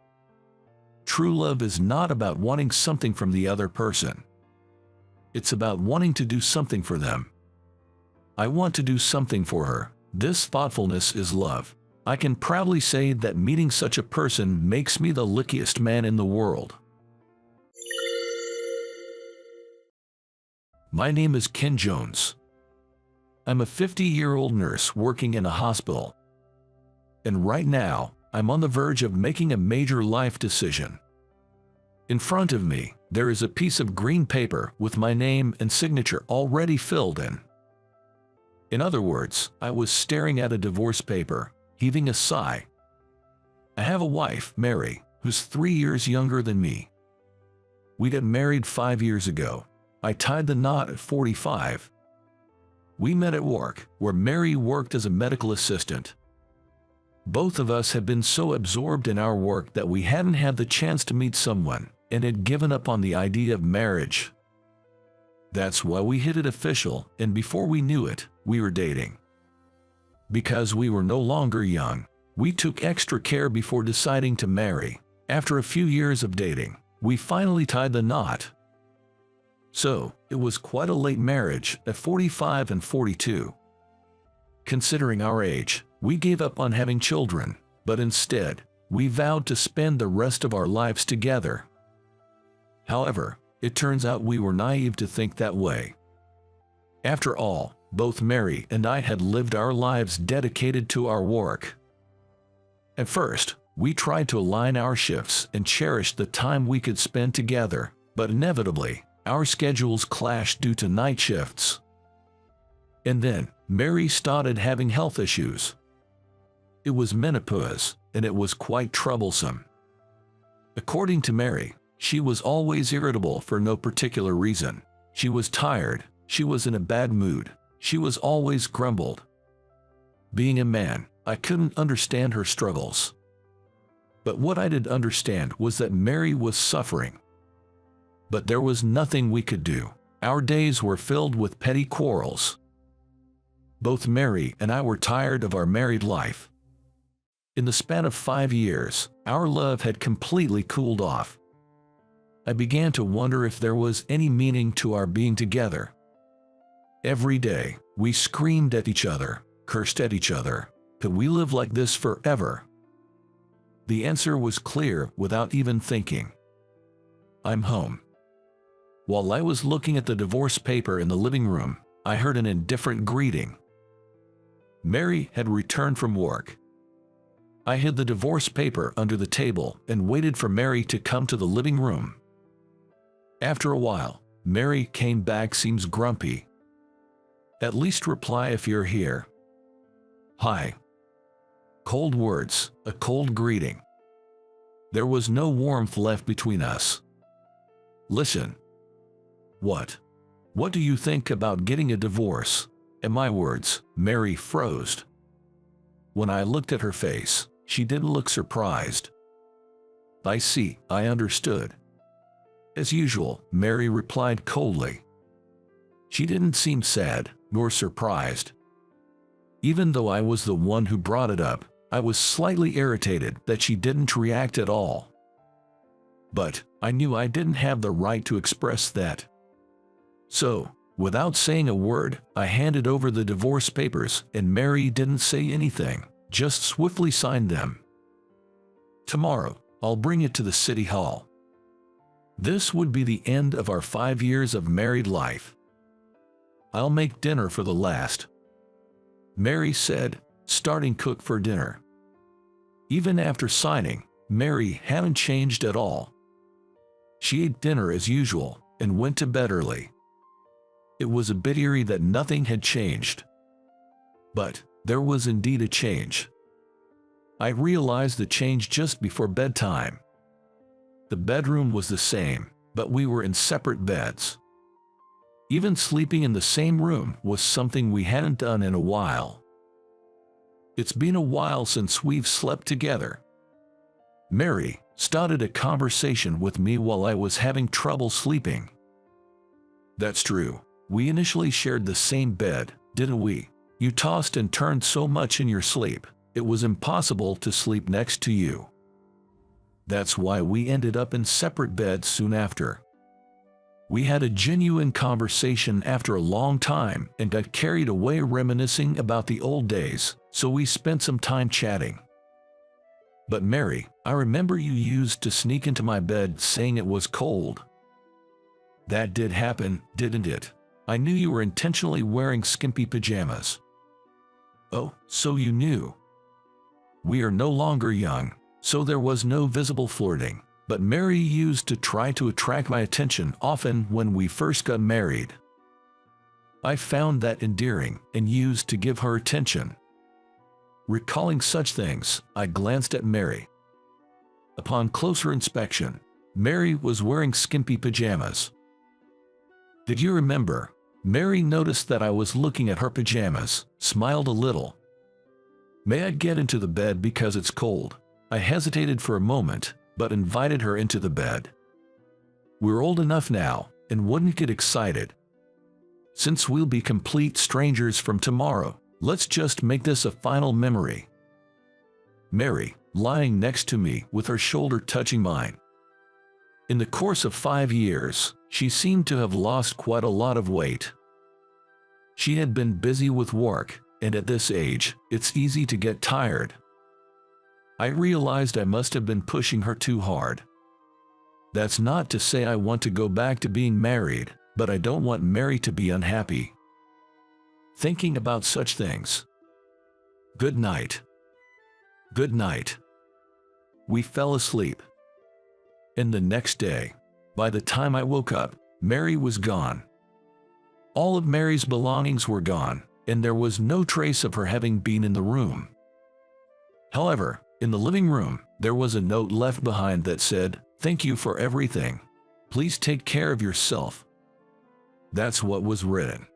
True love is not about wanting something from the other person. It's about wanting to do something for them. I want to do something for her. This thoughtfulness is love. I can proudly say that meeting such a person makes me the luckiest man in the world. My name is Ken Jones. I'm a 50-year-old nurse working in a hospital. And right now, I'm on the verge of making a major life decision. In front of me, there is a piece of green paper with my name and signature already filled in. In other words, I was staring at a divorce paper, heaving a sigh. I have a wife, Mary, who's 3 years younger than me. We got married 5 years ago. I tied the knot at 45. We met at work, where Mary worked as a medical assistant. Both of us had been so absorbed in our work that we hadn't had the chance to meet someone, and had given up on the idea of marriage. That's why we hit it official, and before we knew it, we were dating. Because we were no longer young, we took extra care before deciding to marry. After a few years of dating, we finally tied the knot. So, it was quite a late marriage at 45 and 42. Considering our age, we gave up on having children, but instead, we vowed to spend the rest of our lives together. However, it turns out we were naive to think that way. After all, both Mary and I had lived our lives dedicated to our work. At first, we tried to align our shifts and cherished the time we could spend together, but inevitably, our schedules clashed due to night shifts. And then, Mary started having health issues. It was menopause, and it was quite troublesome. According to Mary, she was always irritable for no particular reason. She was tired, she was in a bad mood, she was always grumbled. Being a man, I couldn't understand her struggles. But what I did understand was that Mary was suffering. But there was nothing we could do. Our days were filled with petty quarrels. Both Mary and I were tired of our married life. In the span of 5 years, our love had completely cooled off. I began to wonder if there was any meaning to our being together. Every day, we screamed at each other, cursed at each other. Could we live like this forever? The answer was clear without even thinking. I'm home. While I was looking at the divorce paper in the living room, I heard an indifferent greeting. Mary had returned from work. I hid the divorce paper under the table and waited for Mary to come to the living room. After a while, Mary came back. Seems grumpy. At least reply if you're here. Hi. Cold words, a cold greeting. There was no warmth left between us. Listen. What? What do you think about getting a divorce? At my words, Mary froze. When I looked at her face, she didn't look surprised. I see, I understood. As usual, Mary replied coldly. She didn't seem sad, nor surprised. Even though I was the one who brought it up, I was slightly irritated that she didn't react at all. But I knew I didn't have the right to express that. So, without saying a word, I handed over the divorce papers, and Mary didn't say anything, just swiftly signed them. Tomorrow, I'll bring it to the city hall. This would be the end of our 5 years of married life. I'll make dinner for the last. Mary said, starting cook for dinner. Even after signing, Mary hadn't changed at all. She ate dinner as usual and went to bed early. It was a bit eerie that nothing had changed. But there was indeed a change. I realized the change just before bedtime. The bedroom was the same, but we were in separate beds. Even sleeping in the same room was something we hadn't done in a while. It's been a while since we've slept together. Mary started a conversation with me while I was having trouble sleeping. That's true. We initially shared the same bed, didn't we? You tossed and turned so much in your sleep, it was impossible to sleep next to you. That's why we ended up in separate beds soon after. We had a genuine conversation after a long time and got carried away reminiscing about the old days, so we spent some time chatting. But Mary, I remember you used to sneak into my bed saying it was cold. That did happen, didn't it? I knew you were intentionally wearing skimpy pajamas. Oh, so you knew. We are no longer young, so there was no visible flirting, but Mary used to try to attract my attention often when we first got married. I found that endearing and used to give her attention. Recalling such things, I glanced at Mary. Upon closer inspection, Mary was wearing skimpy pajamas. Did you remember? Mary noticed that I was looking at her pajamas, smiled a little. May I get into the bed because it's cold? I hesitated for a moment, but invited her into the bed. We're old enough now, and wouldn't get excited. Since we'll be complete strangers from tomorrow, let's just make this a final memory. Mary, lying next to me with her shoulder touching mine. In the course of 5 years, she seemed to have lost quite a lot of weight. She had been busy with work, and at this age, it's easy to get tired. I realized I must have been pushing her too hard. That's not to say I want to go back to being married, but I don't want Mary to be unhappy. thinking about such things. Good night. Good night. We fell asleep. And the next day, by the time I woke up, Mary was gone. All of Mary's belongings were gone, and there was no trace of her having been in the room. However, in the living room, there was a note left behind that said, "Thank you for everything. Please take care of yourself." That's what was written.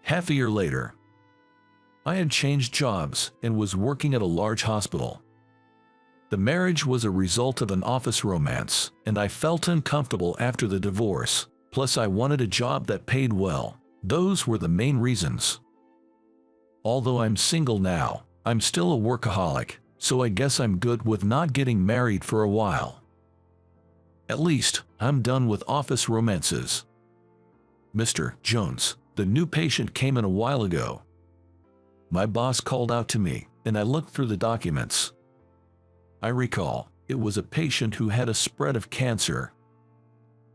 Half a year later, I had changed jobs and was working at a large hospital. The marriage was a result of an office romance, and I felt uncomfortable after the divorce, plus I wanted a job that paid well. Those were the main reasons. Although I'm single now, I'm still a workaholic, so I guess I'm good with not getting married for a while. At least, I'm done with office romances. Mr. Jones, the new patient came in a while ago. My boss called out to me, and I looked through the documents. I recall, it was a patient who had a spread of cancer.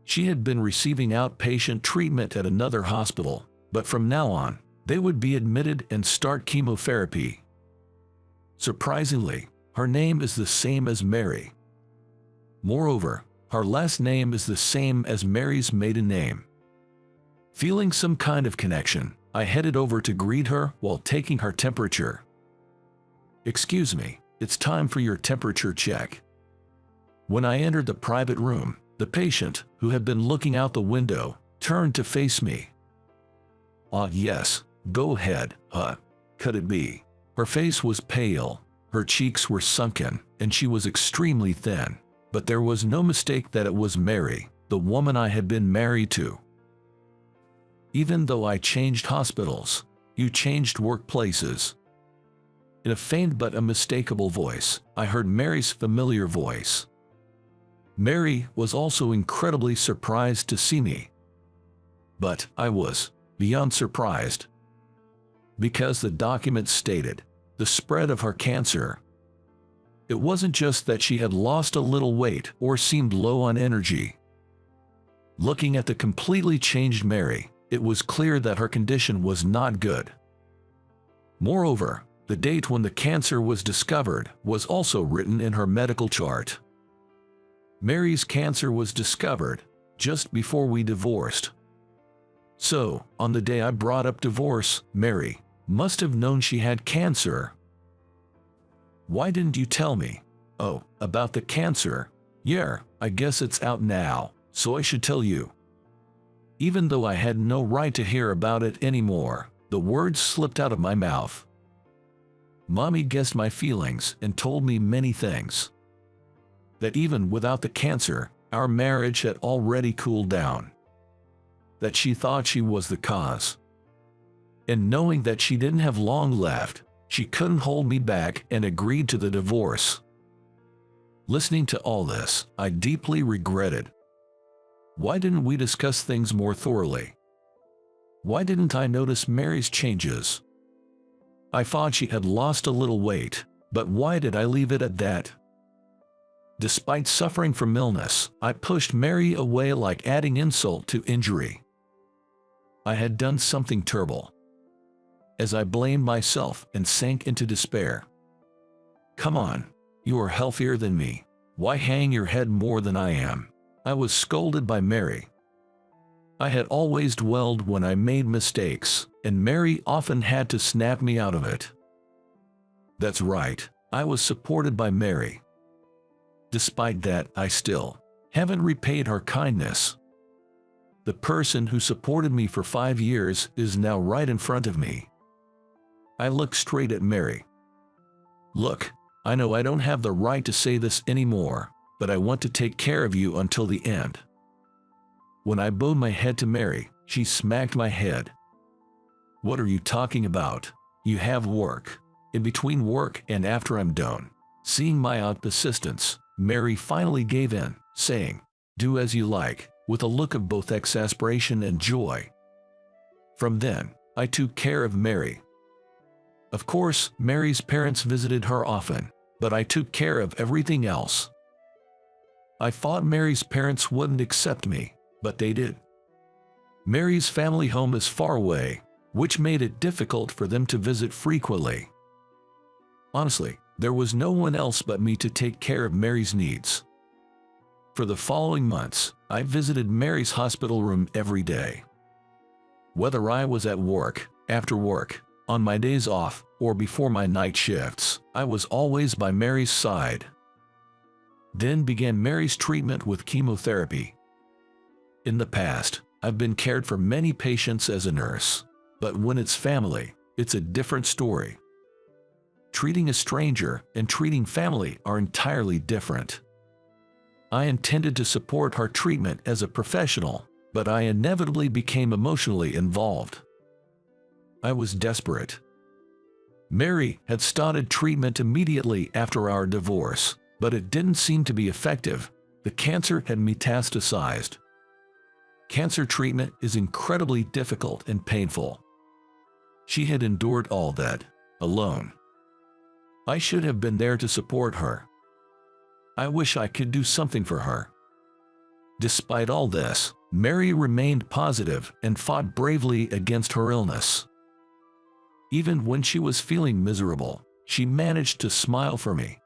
She had been receiving outpatient treatment at another hospital, but from now on, they would be admitted and start chemotherapy. Surprisingly, her name is the same as Mary. Moreover, her last name is the same as Mary's maiden name. Feeling some kind of connection, I headed over to greet her while taking her temperature. "Excuse me, it's time for your temperature check." When I entered the private room, the patient, who had been looking out the window, turned to face me. Yes, go ahead, could it be? Her face was pale, her cheeks were sunken, and she was extremely thin, but there was no mistake that it was Mary, the woman I had been married to. "Even though I changed hospitals, you changed workplaces." In a faint but unmistakable voice, I heard Mary's familiar voice. Mary was also incredibly surprised to see me. But I was beyond surprised. Because the document stated the spread of her cancer. It wasn't just that she had lost a little weight or seemed low on energy. Looking at the completely changed Mary, it was clear that her condition was not good. Moreover, the date when the cancer was discovered was also written in her medical chart. Mary's cancer was discovered just before we divorced. So, on the day I brought up divorce, Mary must have known she had cancer. "Why didn't you tell me?" "Oh, about the cancer? Yeah, I guess it's out now, so I should tell you." Even though I had no right to hear about it anymore, the words slipped out of my mouth. Mommy guessed my feelings and told me many things. That even without the cancer, our marriage had already cooled down. That she thought she was the cause. And knowing that she didn't have long left, she couldn't hold me back and agreed to the divorce. Listening to all this, I deeply regretted. Why didn't we discuss things more thoroughly? Why didn't I notice Mary's changes? I thought she had lost a little weight, but why did I leave it at that? Despite suffering from illness, I pushed Mary away like adding insult to injury. I had done something terrible. As I blamed myself and sank into despair. "Come on, you are healthier than me. Why hang your head more than I am?" I was scolded by Mary. I had always dwelled when I made mistakes, and Mary often had to snap me out of it. That's right, I was supported by Mary. Despite that, I still haven't repaid her kindness. The person who supported me for 5 years is now right in front of me. I looked straight at Mary. "Look, I know I don't have the right to say this anymore, but I want to take care of you until the end." When I bowed my head to Mary, she smacked my head. "What are you talking about? You have work. In between work and after I'm done." Seeing my persistence, Mary finally gave in, saying, "Do as you like," with a look of both exasperation and joy. From then, I took care of Mary. Of course, Mary's parents visited her often, but I took care of everything else. I thought Mary's parents wouldn't accept me, but they did. Mary's family home is far away, which made it difficult for them to visit frequently. Honestly, there was no one else but me to take care of Mary's needs. For the following months, I visited Mary's hospital room every day. Whether I was at work, after work, on my days off, or before my night shifts, I was always by Mary's side. Then began Mary's treatment with chemotherapy. In the past, I've been cared for many patients as a nurse, but when it's family, it's a different story. Treating a stranger and treating family are entirely different. I intended to support her treatment as a professional, but I inevitably became emotionally involved. I was desperate. Mary had started treatment immediately after our divorce, but it didn't seem to be effective. The cancer had metastasized. Cancer treatment is incredibly difficult and painful. She had endured all that, alone. I should have been there to support her. I wish I could do something for her. Despite all this, Mary remained positive and fought bravely against her illness. Even when she was feeling miserable, she managed to smile for me.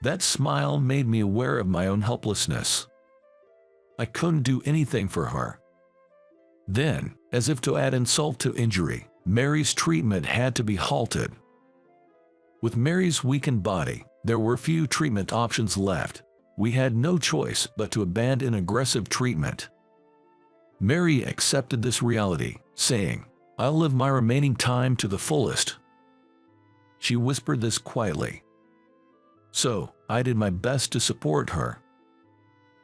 That smile made me aware of my own helplessness. I couldn't do anything for her. Then, as if to add insult to injury, Mary's treatment had to be halted. With Mary's weakened body, there were few treatment options left. We had no choice but to abandon aggressive treatment. Mary accepted this reality, saying, "I'll live my remaining time to the fullest." She whispered this quietly. So, I did my best to support her.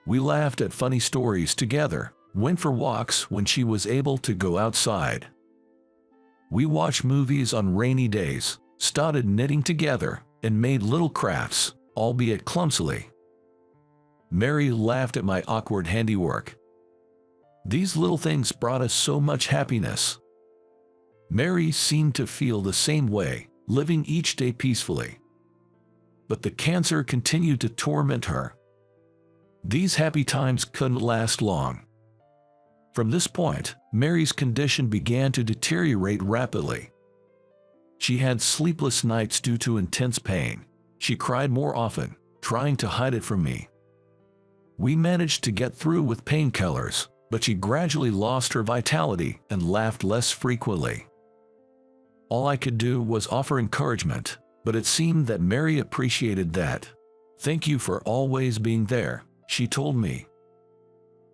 We laughed at funny stories together, went for walks when she was able to go outside. We watched movies on rainy days, started knitting together, and made little crafts, albeit clumsily. Mary laughed at my awkward handiwork. These little things brought us so much happiness. Mary seemed to feel the same way, living each day peacefully. But the cancer continued to torment her. These happy times couldn't last long. From this point, Mary's condition began to deteriorate rapidly. She had sleepless nights due to intense pain. She cried more often, trying to hide it from me. We managed to get through with painkillers, but she gradually lost her vitality and laughed less frequently. All I could do was offer encouragement, but it seemed that Mary appreciated that. "Thank you for always being there," she told me.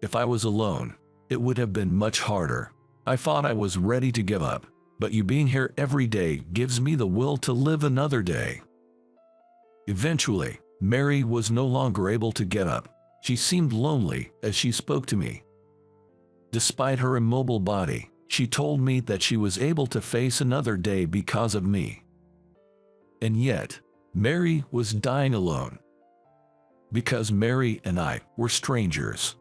If I was alone, it would have been much harder. I thought I was ready to give up, but you being here every day gives me the will to live another day. Eventually, Mary was no longer able to get up. She seemed lonely as she spoke to me. Despite her immobile body, she told me that she was able to face another day because of me. And yet, Mary was dying alone. Because Mary and I were strangers.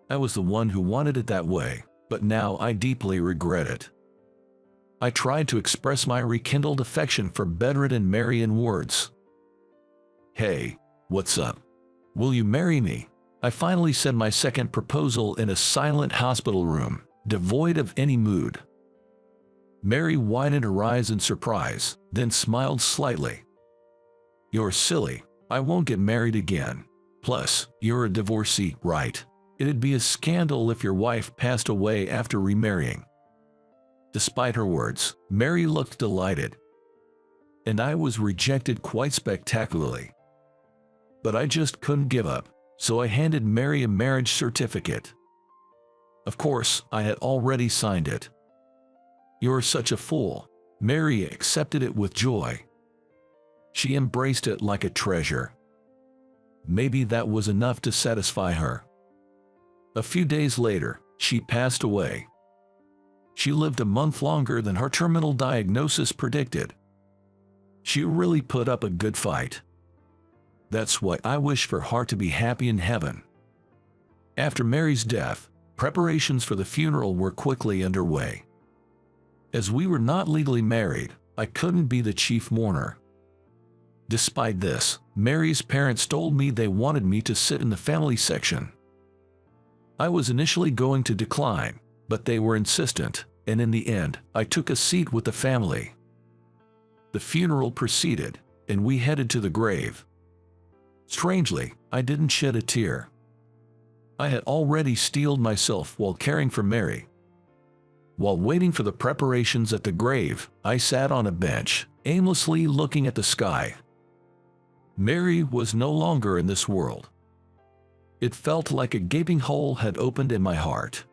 I was the one who wanted it that way, but now I deeply regret it. I tried to express my rekindled affection for bedridden Mary in words. "Hey, what's up? Will you marry me?" I finally said my second proposal in a silent hospital room, devoid of any mood. Mary widened her eyes in surprise, then smiled slightly. "You're silly. I won't get married again. Plus, you're a divorcee, right? It'd be a scandal if your wife passed away after remarrying." Despite her words, Mary looked delighted. And I was rejected quite spectacularly. But I just couldn't give up, so I handed Mary a marriage certificate. Of course, I had already signed it. "You're such a fool." Mary accepted it with joy. She embraced it like a treasure. Maybe that was enough to satisfy her. A few days later, she passed away. She lived a month longer than her terminal diagnosis predicted. She really put up a good fight. That's why I wish for her to be happy in heaven. After Mary's death, preparations for the funeral were quickly underway. As we were not legally married, I couldn't be the chief mourner. Despite this, Mary's parents told me they wanted me to sit in the family section. I was initially going to decline, but they were insistent, and in the end, I took a seat with the family. The funeral proceeded, and we headed to the grave. Strangely, I didn't shed a tear. I had already steeled myself while caring for Mary. While waiting for the preparations at the grave, I sat on a bench, aimlessly looking at the sky. Mary was no longer in this world. It felt like a gaping hole had opened in my heart.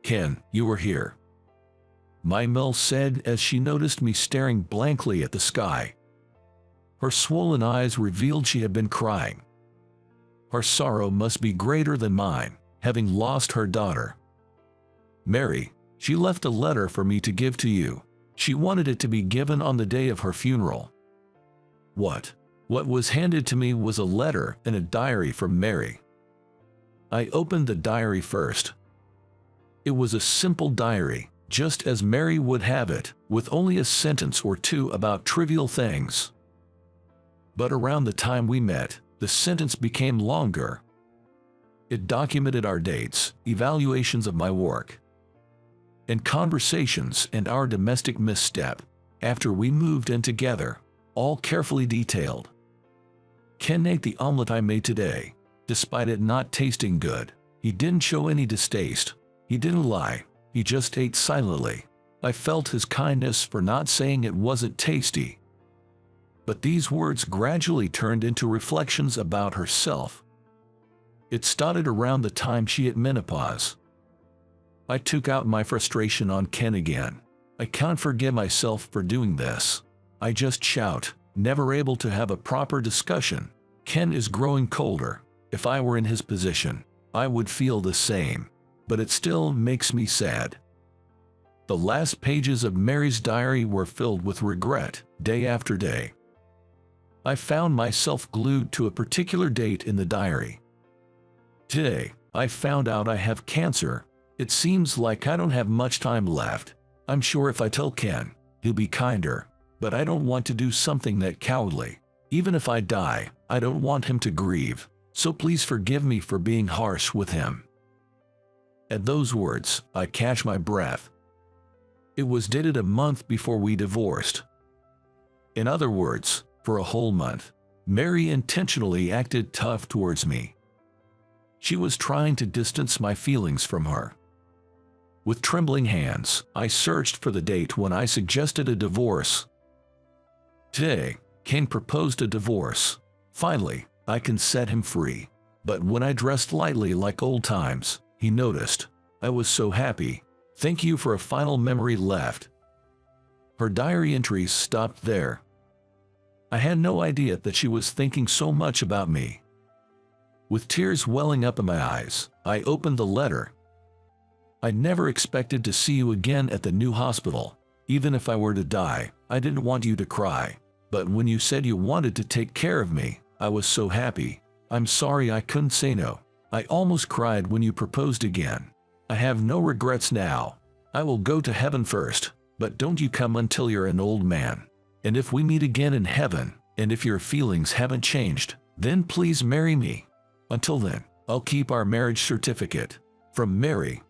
"Ken, you were here," my Mel said as she noticed me staring blankly at the sky. Her swollen eyes revealed she had been crying. Her sorrow must be greater than mine, having lost her daughter. "Mary, she left a letter for me to give to you. She wanted it to be given on the day of her funeral." What was handed to me was a letter and a diary from Mary. I opened the diary first. It was a simple diary, just as Mary would have it, with only a sentence or two about trivial things. But around the time we met, the sentence became longer. It documented our dates, evaluations of my work, and conversations and our domestic misstep after we moved in together, all carefully detailed. "Ken ate the omelet I made today, despite it not tasting good. He didn't show any distaste. He didn't lie. He just ate silently. I felt his kindness for not saying it wasn't tasty." But these words gradually turned into reflections about herself. It started around the time she hit menopause. I took out my frustration on Ken again. I can't forgive myself for doing this. I just shout, never able to have a proper discussion. Ken is growing colder. If I were in his position, I would feel the same. But it still makes me sad. The last pages of Mary's diary were filled with regret, day after day. I found myself glued to a particular date in the diary. "Today, I found out I have cancer. It seems like I don't have much time left. I'm sure if I tell Ken, he'll be kinder. But I don't want to do something that cowardly. Even if I die, I don't want him to grieve. So please forgive me for being harsh with him." At those words, I catch my breath. It was dated a month before we divorced. In other words, for a whole month, Mary intentionally acted tough towards me. She was trying to distance my feelings from her. With trembling hands, I searched for the date when I suggested a divorce. Today, Ken proposed a divorce. Finally, I can set him free. But when I dressed lightly like old times, he noticed. I was so happy. "Thank you for a final memory left." Her diary entries stopped there. I had no idea that she was thinking so much about me. With tears welling up in my eyes, I opened the letter. "I never expected to see you again at the new hospital. Even if I were to die, I didn't want you to cry. But when you said you wanted to take care of me, I was so happy. I'm sorry I couldn't say no. I almost cried when you proposed again. I have no regrets now. I will go to heaven first, but don't you come until you're an old man. And if we meet again in heaven, and if your feelings haven't changed, then please marry me. Until then, I'll keep our marriage certificate. From Mary."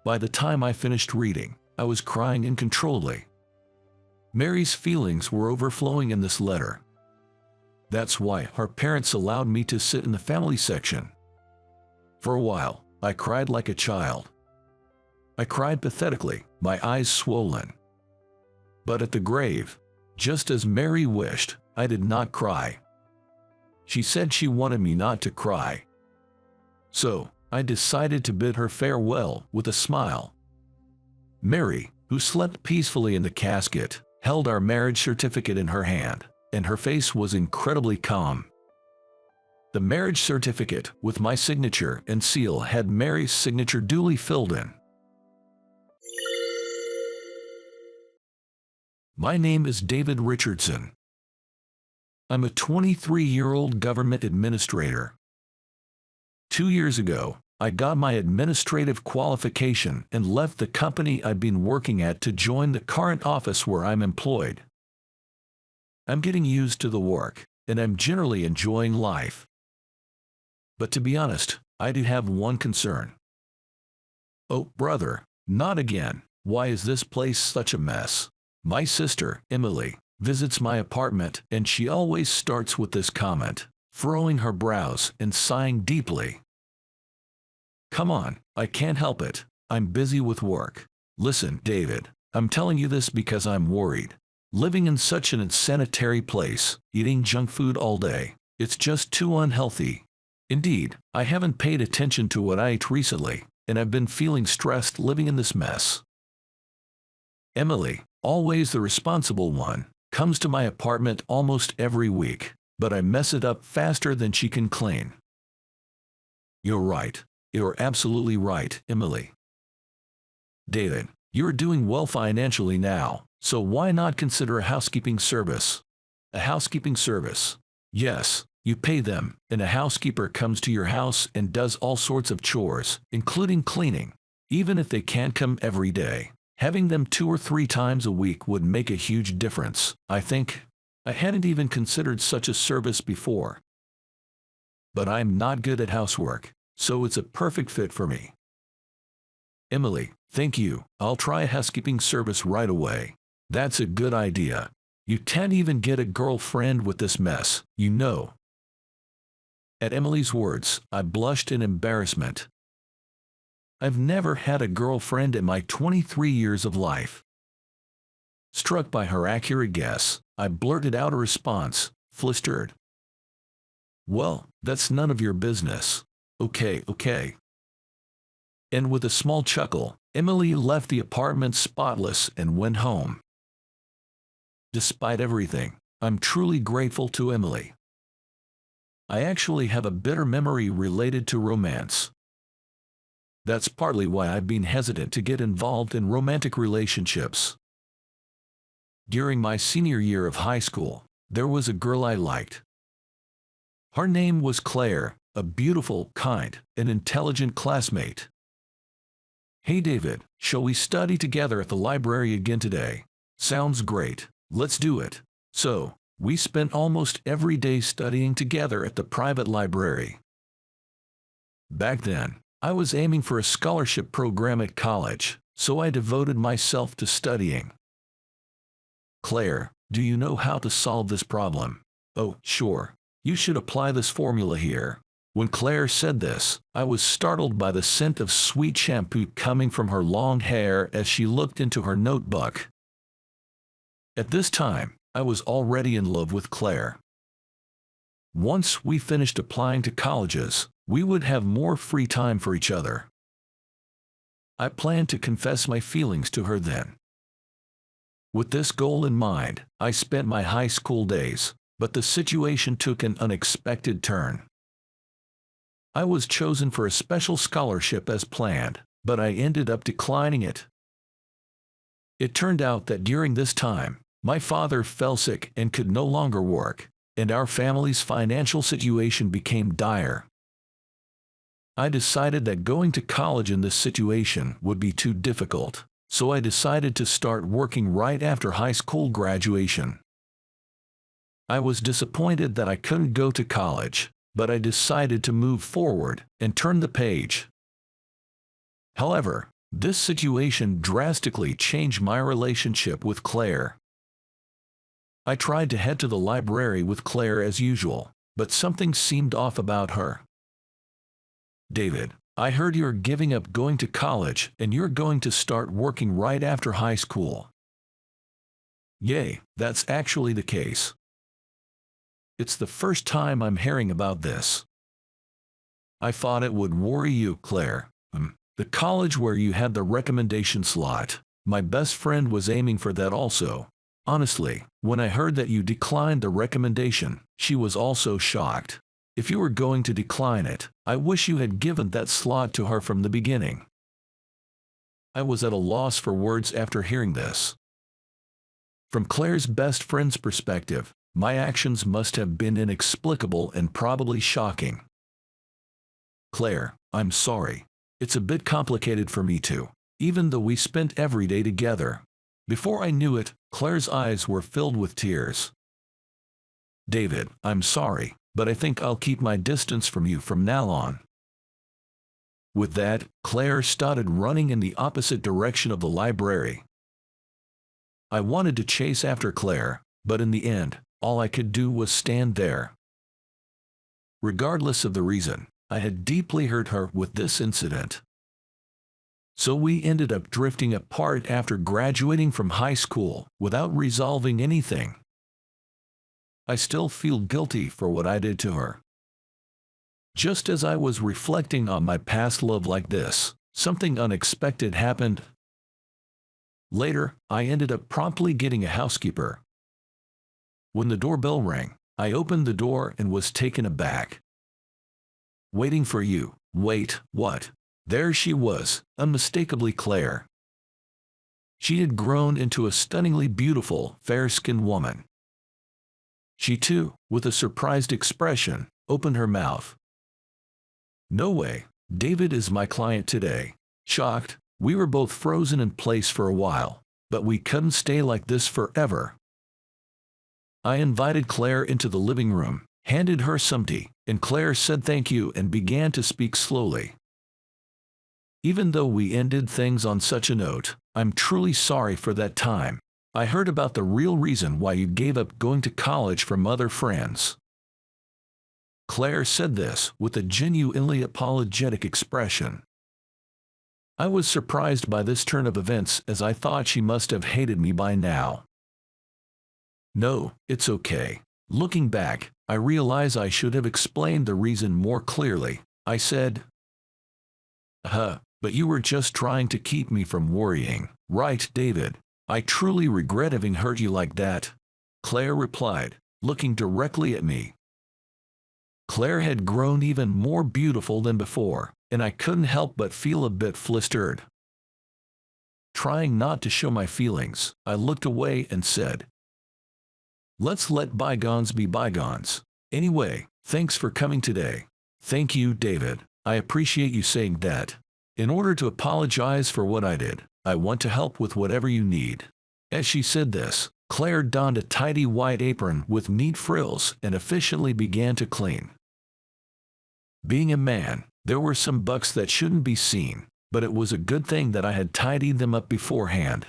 By the time I finished reading, I was crying uncontrollably. Mary's feelings were overflowing in this letter. That's why her parents allowed me to sit in the family section. For a while, I cried like a child. I cried pathetically, my eyes swollen. But at the grave, just as Mary wished, I did not cry. She said she wanted me not to cry. So, I decided to bid her farewell with a smile. Mary, who slept peacefully in the casket, held our marriage certificate in her hand, and her face was incredibly calm. The marriage certificate, with my signature and seal, had Mary's signature duly filled in. My name is David Richardson. I'm a 23-year-old government administrator. 2 years ago, I got my administrative qualification and left the company I'd been working at to join the current office where I'm employed. I'm getting used to the work, and I'm generally enjoying life. But to be honest, I do have one concern. Oh, brother, Not again. Why is this place such a mess? My sister, Emily, visits my apartment and she always starts with this comment, furrowing her brows and sighing deeply. Come on, I can't help it. I'm busy with work. Listen, David, I'm telling you this because I'm worried. Living in such an unsanitary place, eating junk food all day, it's just too unhealthy. Indeed, I haven't paid attention to what I ate recently, and I've been feeling stressed living in this mess. Emily, always the responsible one, comes to my apartment almost every week, but I mess it up faster than she can clean. You're right. You're absolutely right, Emily. David, you're doing well financially now, so why not consider a housekeeping service? A housekeeping service. Yes, you pay them, and a housekeeper comes to your house and does all sorts of chores, including cleaning. Even if they can't come every day, having them 2 or 3 times a week would make a huge difference, I think. I hadn't even considered such a service before. But I'm not good at housework, so it's a perfect fit for me. Emily, thank you. I'll try a housekeeping service right away. That's a good idea. You can't even get a girlfriend with this mess, you know. At Emily's words, I blushed in embarrassment. I've never had a girlfriend in my 23 years of life. Struck by her accurate guess, I blurted out a response, flustered. Well, that's none of your business. Okay. And with a small chuckle, Emily left the apartment spotless and went home. Despite everything, I'm truly grateful to Emily. I actually have a bitter memory related to romance. That's partly why I've been hesitant to get involved in romantic relationships. During my senior year of high school, there was a girl I liked. Her name was Claire, a beautiful, kind, and intelligent classmate. Hey David, shall we study together at the library again today? Sounds great, let's do it. So, we spent almost every day studying together at the private library. Back then, I was aiming for a scholarship program at college, so I devoted myself to studying. Claire, do you know how to solve this problem? Oh, sure. You should apply this formula here. When Claire said this, I was startled by the scent of sweet shampoo coming from her long hair as she looked into her notebook. At this time, I was already in love with Claire. Once we finished applying to colleges, we would have more free time for each other. I planned to confess my feelings to her then. With this goal in mind, I spent my high school days, but the situation took an unexpected turn. I was chosen for a special scholarship as planned, but I ended up declining it. It turned out that during this time, my father fell sick and could no longer work, and our family's financial situation became dire. I decided that going to college in this situation would be too difficult, so I decided to start working right after high school graduation. I was disappointed that I couldn't go to college, but I decided to move forward and turn the page. However, this situation drastically changed my relationship with Claire. I tried to head to the library with Claire as usual, but something seemed off about her. David, I heard you're giving up going to college and you're going to start working right after high school. Yay, that's actually the case. It's the first time I'm hearing about this. I thought it would worry you, Claire. The college where you had the recommendation slot, my best friend was aiming for that also. Honestly, when I heard that you declined the recommendation, she was also shocked. If you were going to decline it, I wish you had given that slot to her from the beginning. I was at a loss for words after hearing this. From Claire's best friend's perspective, my actions must have been inexplicable and probably shocking. Claire, I'm sorry. It's a bit complicated for me too, even though we spent every day together. Before I knew it, Claire's eyes were filled with tears. David, I'm sorry, but I think I'll keep my distance from you from now on. With that, Claire started running in the opposite direction of the library. I wanted to chase after Claire, but in the end, all I could do was stand there. Regardless of the reason, I had deeply hurt her with this incident. So we ended up drifting apart after graduating from high school without resolving anything. I still feel guilty for what I did to her. Just as I was reflecting on my past love like this, something unexpected happened. Later, I ended up promptly getting a housekeeper. When the doorbell rang, I opened the door and was taken aback. "Waiting for you." Wait, what? There she was, unmistakably Claire. She had grown into a stunningly beautiful, fair-skinned woman. She too, with a surprised expression, opened her mouth. "No way, David is my client today." Shocked, we were both frozen in place for a while, but we couldn't stay like this forever. I invited Claire into the living room, handed her some tea, and Claire said thank you and began to speak slowly. "Even though we ended things on such a note, I'm truly sorry for that time. I heard about the real reason why you gave up going to college from other friends." Claire said this with a genuinely apologetic expression. I was surprised by this turn of events as I thought she must have hated me by now. "No, it's okay. Looking back, I realize I should have explained the reason more clearly," I said. But you were just trying to keep me from worrying, right, David? I truly regret having hurt you like that," Claire replied, looking directly at me. Claire had grown even more beautiful than before, and I couldn't help but feel a bit flustered. Trying not to show my feelings, I looked away and said, "Let's let bygones be bygones. Anyway, thanks for coming today." "Thank you, David. I appreciate you saying that. In order to apologize for what I did, I want to help with whatever you need." As she said this, Claire donned a tidy white apron with neat frills and efficiently began to clean. Being a man, there were some bugs that shouldn't be seen, but it was a good thing that I had tidied them up beforehand.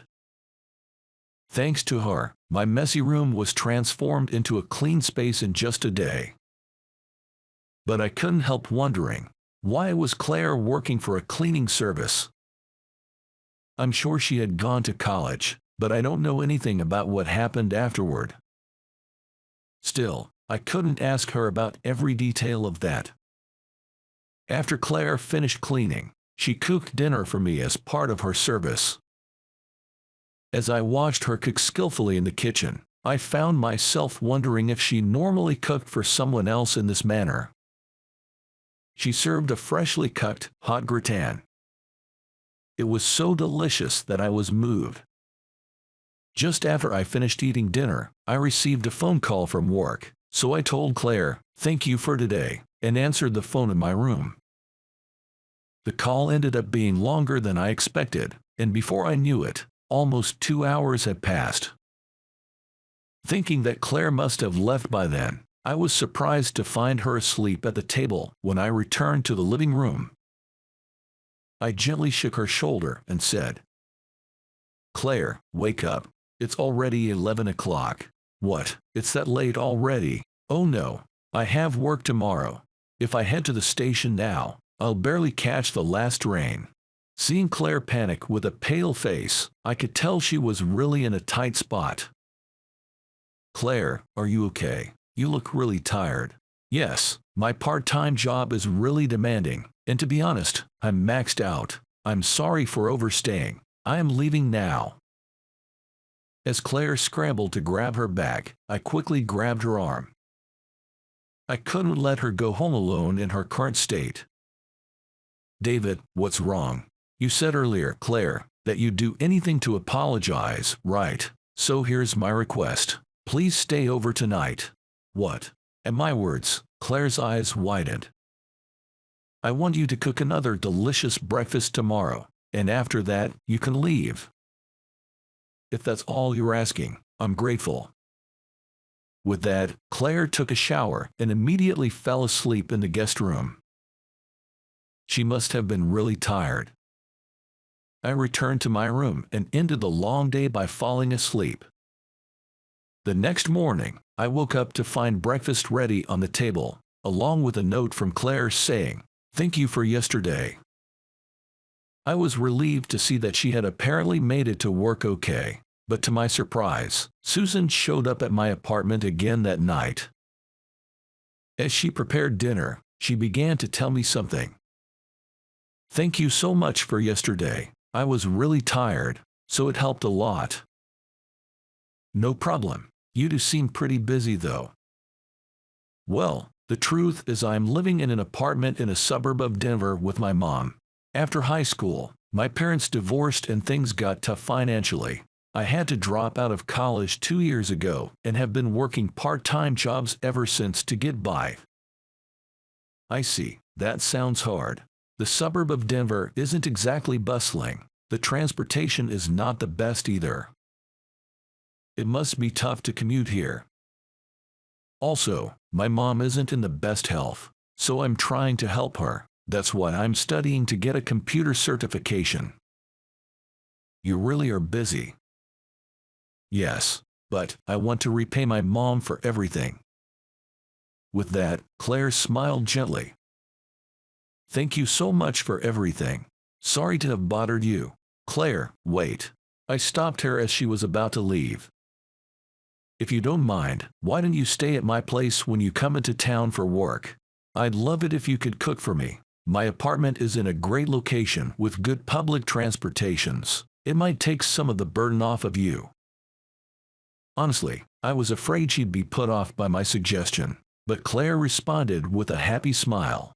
Thanks to her, my messy room was transformed into a clean space in just a day. But I couldn't help wondering, why was Claire working for a cleaning service? I'm sure she had gone to college, but I don't know anything about what happened afterward. Still, I couldn't ask her about every detail of that. After Claire finished cleaning, she cooked dinner for me as part of her service. As I watched her cook skillfully in the kitchen, I found myself wondering if she normally cooked for someone else in this manner. She served a freshly cooked, hot gratin. It was so delicious that I was moved. Just after I finished eating dinner, I received a phone call from work, so I told Claire, "Thank you for today," and answered the phone in my room. The call ended up being longer than I expected, and before I knew it, almost 2 hours had passed. Thinking that Claire must have left by then, I was surprised to find her asleep at the table when I returned to the living room. I gently shook her shoulder and said, "Claire, wake up. It's already 11 o'clock. What, it's that late already? Oh no, I have work tomorrow. If I head to the station now, I'll barely catch the last train." Seeing Claire panic with a pale face, I could tell she was really in a tight spot. "Claire, are you okay? You look really tired." "Yes, my part-time job is really demanding, and to be honest, I'm maxed out. I'm sorry for overstaying. I am leaving now." As Claire scrambled to grab her bag, I quickly grabbed her arm. I couldn't let her go home alone in her current state. "David, what's wrong? You said earlier, Claire, that you'd do anything to apologize, right? So here's my request. Please stay over tonight." "What?" At my words, Claire's eyes widened. "I want you to cook another delicious breakfast tomorrow, and after that, you can leave. If that's all you're asking, I'm grateful." With that, Claire took a shower and immediately fell asleep in the guest room. She must have been really tired. I returned to my room and ended the long day by falling asleep. The next morning, I woke up to find breakfast ready on the table, along with a note from Claire saying, "Thank you for yesterday." I was relieved to see that she had apparently made it to work okay, but to my surprise, Susan showed up at my apartment again that night. As she prepared dinner, she began to tell me something. "Thank you so much for yesterday. I was really tired, so it helped a lot." "No problem. You do seem pretty busy though." "Well, the truth is I'm living in an apartment in a suburb of Denver with my mom. After high school, my parents divorced and things got tough financially. I had to drop out of college 2 years ago and have been working part-time jobs ever since to get by." "I see. That sounds hard. The suburb of Denver isn't exactly bustling. The transportation is not the best either. It must be tough to commute here. Also, my mom isn't in the best health, so I'm trying to help her. That's why I'm studying to get a computer certification." "You really are busy." "Yes, but I want to repay my mom for everything." With that, Claire smiled gently. "Thank you so much for everything. Sorry to have bothered you." "Claire, wait." I stopped her as she was about to leave. "If you don't mind, why don't you stay at my place when you come into town for work? I'd love it if you could cook for me. My apartment is in a great location with good public transportations. It might take some of the burden off of you." Honestly, I was afraid she'd be put off by my suggestion, but Claire responded with a happy smile.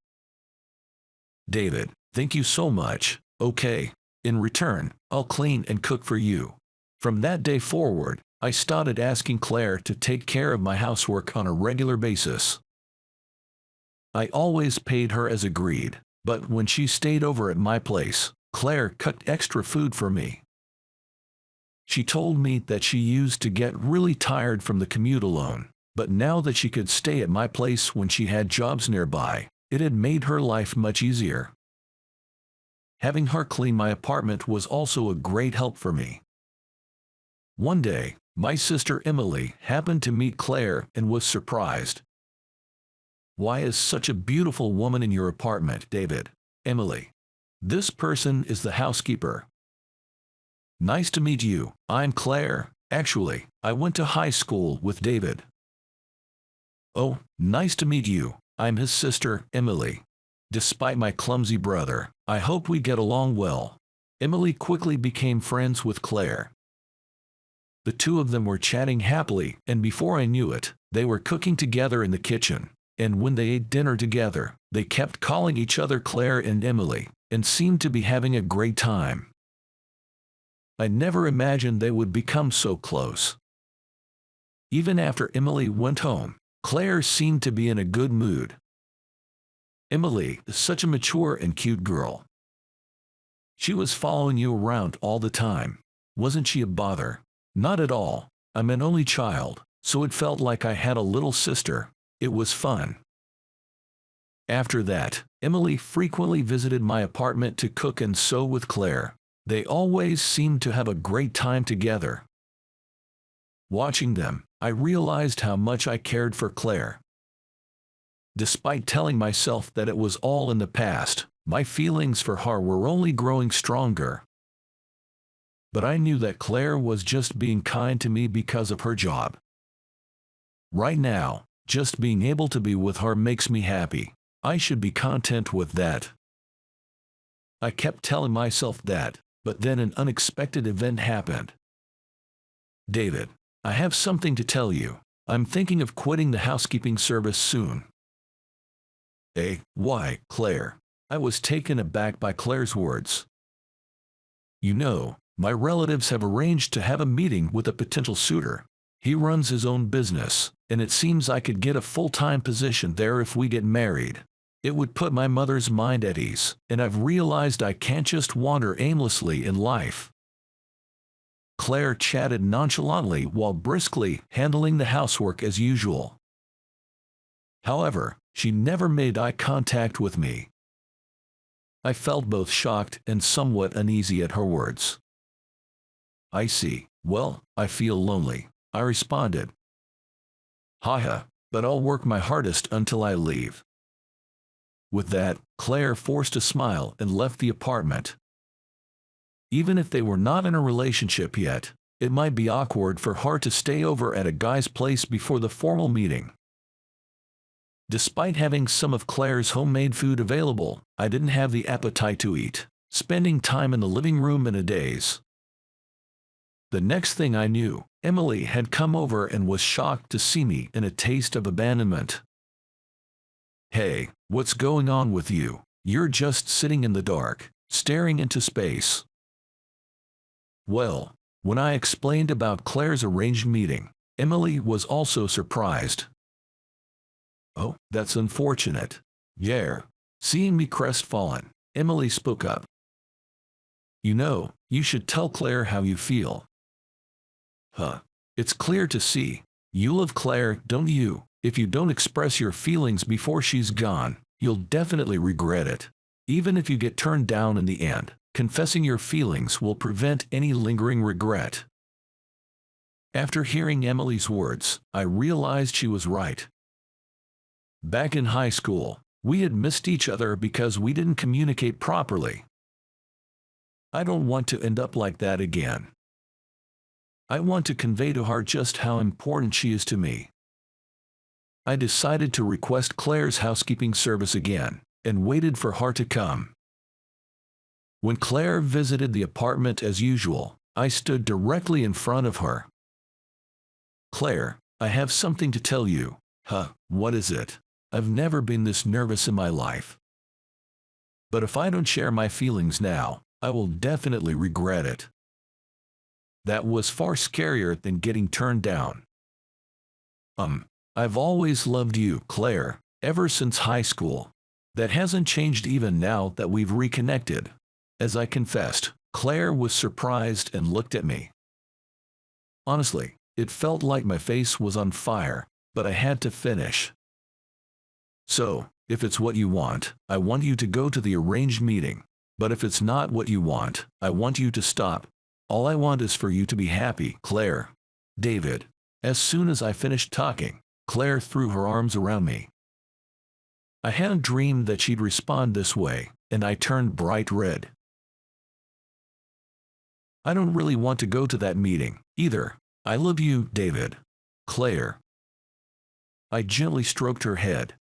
"David, thank you so much. Okay. In return, I'll clean and cook for you." From that day forward, I started asking Claire to take care of my housework on a regular basis. I always paid her as agreed, but when she stayed over at my place, Claire cooked extra food for me. She told me that she used to get really tired from the commute alone, but now that she could stay at my place when she had jobs nearby, it had made her life much easier. Having her clean my apartment was also a great help for me. One day, my sister Emily happened to meet Claire and was surprised. "Why is such a beautiful woman in your apartment, David?" "Emily. This person is the housekeeper." "Nice to meet you. I'm Claire. Actually, I went to high school with David." "Oh, nice to meet you. I'm his sister, Emily. Despite my clumsy brother, I hope we get along well." Emily quickly became friends with Claire. The two of them were chatting happily, and before I knew it, they were cooking together in the kitchen. And when they ate dinner together, they kept calling each other Claire and Emily, and seemed to be having a great time. I never imagined they would become so close. Even after Emily went home, Claire seemed to be in a good mood. Emily is such a mature and cute girl. She was following you around all the time. Wasn't she a bother? Not at all. I'm an only child, so it felt like I had a little sister. It was fun. After that, Emily frequently visited my apartment to cook and sew with Claire. They always seemed to have a great time together. Watching them, I realized how much I cared for Claire. Despite telling myself that it was all in the past, my feelings for her were only growing stronger. But I knew that Claire was just being kind to me because of her job. Right now, just being able to be with her makes me happy. I should be content with that. I kept telling myself that, but then an unexpected event happened. "David, I have something to tell you. I'm thinking of quitting the housekeeping service soon." "Eh, why, Claire?" I was taken aback by Claire's words. "You know, my relatives have arranged to have a meeting with a potential suitor. He runs his own business, and it seems I could get a full-time position there if we get married. It would put my mother's mind at ease, and I've realized I can't just wander aimlessly in life." Claire chatted nonchalantly while briskly handling the housework as usual. However, she never made eye contact with me. I felt both shocked and somewhat uneasy at her words. I see. Well, I feel lonely, I responded. Haha, but I'll work my hardest until I leave. With that, Claire forced a smile and left the apartment. Even if they were not in a relationship yet, it might be awkward for her to stay over at a guy's place before the formal meeting. Despite having some of Claire's homemade food available, I didn't have the appetite to eat, spending time in the living room in a daze. The next thing I knew, Emily had come over and was shocked to see me in a taste of abandonment. Hey, what's going on with you? You're just sitting in the dark, staring into space. Well, when I explained about Claire's arranged meeting, Emily was also surprised. Oh, that's unfortunate. Yeah. Seeing me crestfallen, Emily spoke up. You know, you should tell Claire how you feel. Huh. It's clear to see. You love Claire, don't you? If you don't express your feelings before she's gone, you'll definitely regret it. Even if you get turned down in the end, confessing your feelings will prevent any lingering regret. After hearing Emily's words, I realized she was right. Back in high school, we had missed each other because we didn't communicate properly. I don't want to end up like that again. I want to convey to her just how important she is to me. I decided to request Claire's housekeeping service again, and waited for her to come. When Claire visited the apartment as usual, I stood directly in front of her. Claire, I have something to tell you. Huh, what is it? I've never been this nervous in my life. But if I don't share my feelings now, I will definitely regret it. That was far scarier than getting turned down. I've always loved you, Claire, ever since high school. That hasn't changed even now that we've reconnected. As I confessed, Claire was surprised and looked at me. Honestly, it felt like my face was on fire, but I had to finish. So, if it's what you want, I want you to go to the arranged meeting. But if it's not what you want, I want you to stop. All I want is for you to be happy, Claire. David. As soon as I finished talking, Claire threw her arms around me. I hadn't dreamed that she'd respond this way, and I turned bright red. I don't really want to go to that meeting, either. I love you, David. Claire. I gently stroked her head.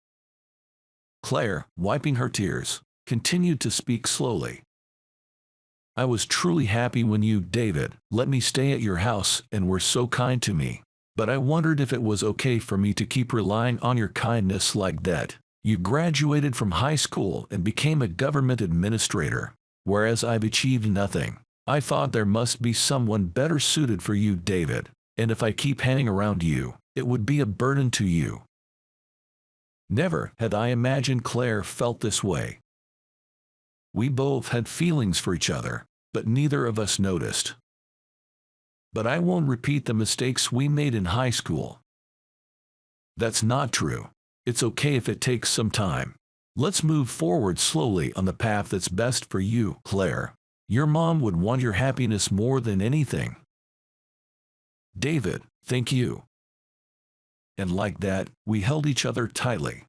Claire, wiping her tears, continued to speak slowly. I was truly happy when you, David, let me stay at your house and were so kind to me. But I wondered if it was okay for me to keep relying on your kindness like that. You graduated from high school and became a government administrator, whereas I've achieved nothing. I thought there must be someone better suited for you, David, and if I keep hanging around you, it would be a burden to you. Never had I imagined Claire felt this way. We both had feelings for each other, but neither of us noticed. But I won't repeat the mistakes we made in high school. That's not true. It's okay if it takes some time. Let's move forward slowly on the path that's best for you, Claire. Your mom would want your happiness more than anything. David, thank you. And like that, we held each other tightly.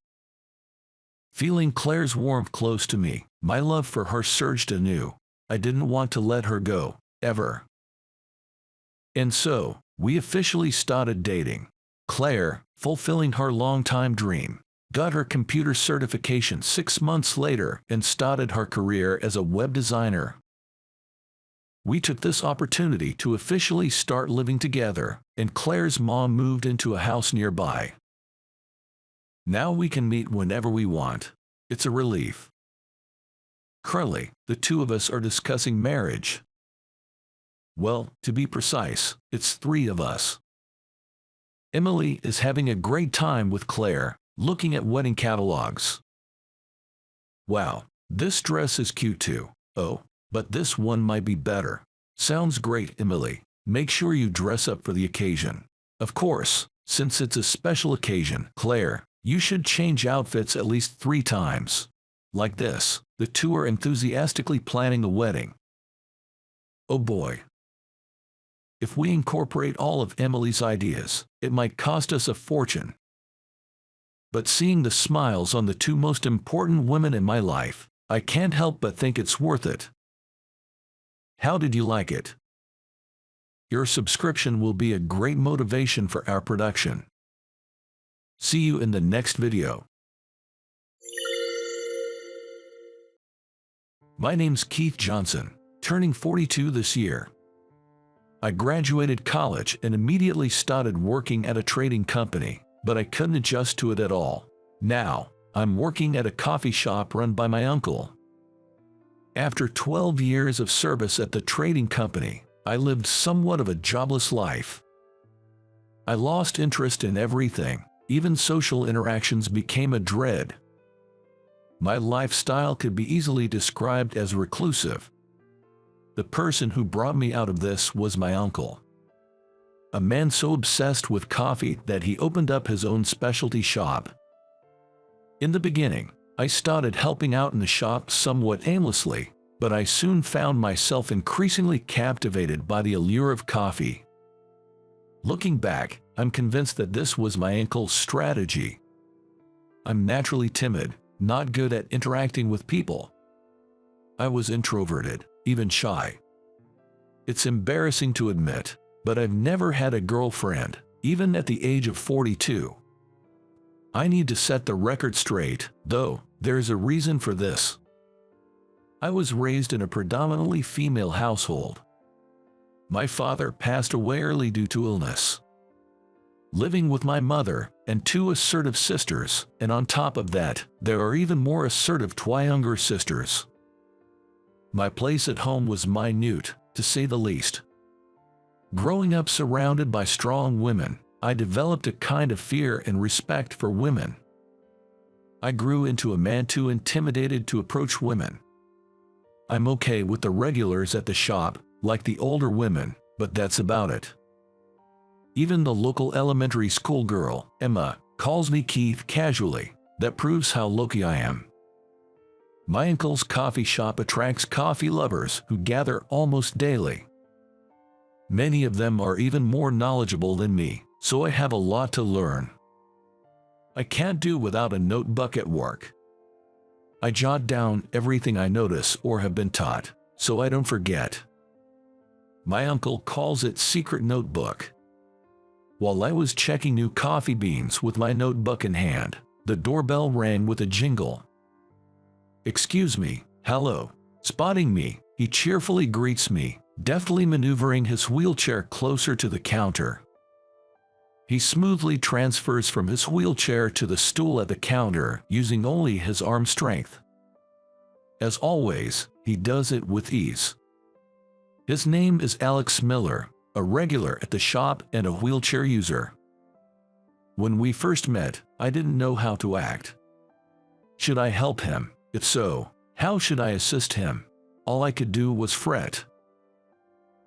Feeling Claire's warmth close to me, my love for her surged anew. I didn't want to let her go, ever. And so, we officially started dating. Claire, fulfilling her long-time dream, got her computer certification 6 months later and started her career as a web designer. We took this opportunity to officially start living together, and Claire's mom moved into a house nearby. Now we can meet whenever we want. It's a relief. Currently, the two of us are discussing marriage. Well, to be precise, it's 3 of us. Emily is having a great time with Claire, looking at wedding catalogs. Wow, this dress is cute too. Oh, but this one might be better. Sounds great, Emily. Make sure you dress up for the occasion. Of course, since it's a special occasion, Claire, you should change outfits at least 3 times. Like this, the two are enthusiastically planning a wedding. Oh boy. If we incorporate all of Emily's ideas, it might cost us a fortune. But seeing the smiles on the two most important women in my life, I can't help but think it's worth it. How did you like it? Your subscription will be a great motivation for our production. See you in the next video. My name's Keith Johnson, turning 42 this year. I graduated college and immediately started working at a trading company, but I couldn't adjust to it at all. Now, I'm working at a coffee shop run by my uncle. After 12 years of service at the trading company, I lived somewhat of a jobless life. I lost interest in everything, even social interactions became a dread. My lifestyle could be easily described as reclusive. The person who brought me out of this was my uncle. A man so obsessed with coffee that he opened up his own specialty shop. In the beginning, I started helping out in the shop somewhat aimlessly, but I soon found myself increasingly captivated by the allure of coffee. Looking back, I'm convinced that this was my uncle's strategy. I'm naturally timid, not good at interacting with people. I was introverted, even shy. It's embarrassing to admit, but I've never had a girlfriend, even at the age of 42. I need to set the record straight, though, there's a reason for this. I was raised in a predominantly female household. My father passed away early due to illness. Living with my mother and two assertive sisters, and on top of that, there are even more assertive younger sisters. My place at home was minute, to say the least. Growing up surrounded by strong women, I developed a kind of fear and respect for women. I grew into a man too intimidated to approach women. I'm okay with the regulars at the shop, like the older women, but that's about it. Even the local elementary school girl, Emma, calls me Keith casually. That proves how low-key I am. My uncle's coffee shop attracts coffee lovers who gather almost daily. Many of them are even more knowledgeable than me, so I have a lot to learn. I can't do without a notebook at work. I jot down everything I notice or have been taught, so I don't forget. My uncle calls it secret notebook. While I was checking new coffee beans with my notebook in hand, the doorbell rang with a jingle. "Excuse me, hello." Spotting me, he cheerfully greets me, deftly maneuvering his wheelchair closer to the counter. He smoothly transfers from his wheelchair to the stool at the counter using only his arm strength. As always, he does it with ease. His name is Alex Miller, a regular at the shop and a wheelchair user. When we first met, I didn't know how to act. Should I help him? If so, how should I assist him? All I could do was fret.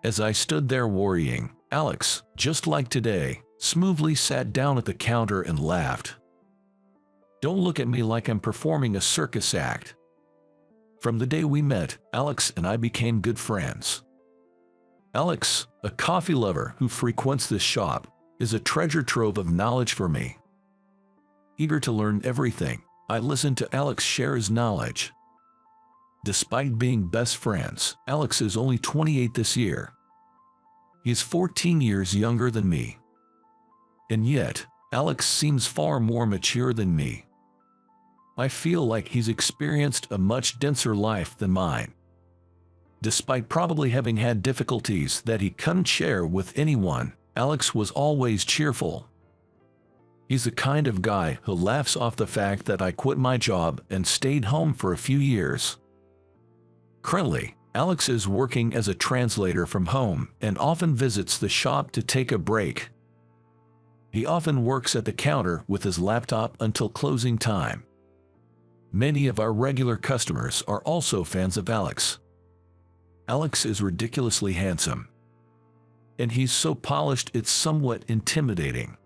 As I stood there worrying, Alex, just like today, smoothly sat down at the counter and laughed. Don't look at me like I'm performing a circus act. From the day we met, Alex and I became good friends. Alex, a coffee lover who frequents this shop, is a treasure trove of knowledge for me. Eager to learn everything, I listen to Alex share his knowledge. Despite being best friends, Alex is only 28 this year. He is 14 years younger than me. And yet, Alex seems far more mature than me. I feel like he's experienced a much denser life than mine. Despite probably having had difficulties that he couldn't share with anyone, Alex was always cheerful. He's the kind of guy who laughs off the fact that I quit my job and stayed home for a few years. Currently, Alex is working as a translator from home and often visits the shop to take a break. He often works at the counter with his laptop until closing time. Many of our regular customers are also fans of Alex. Alex is ridiculously handsome. And he's so polished it's somewhat intimidating.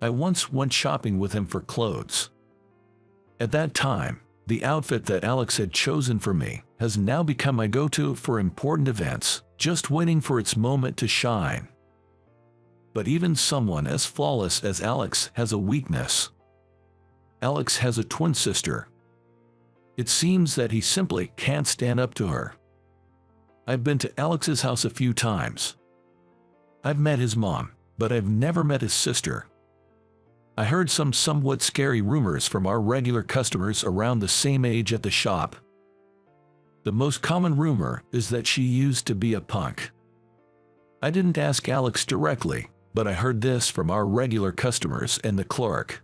I once went shopping with him for clothes. At that time, The outfit that Alex had chosen for me has now become my go-to for important events, just waiting for its moment to shine. But even someone as flawless as Alex has a weakness. Alex has a twin sister. It seems that he simply can't stand up to her. I've been to Alex's house a few times. I've met his mom, but I've never met his sister. I heard some somewhat scary rumors from our regular customers around the same age at the shop. The most common rumor is that she used to be a punk. I didn't ask Alex directly, but I heard this from our regular customers and the clerk.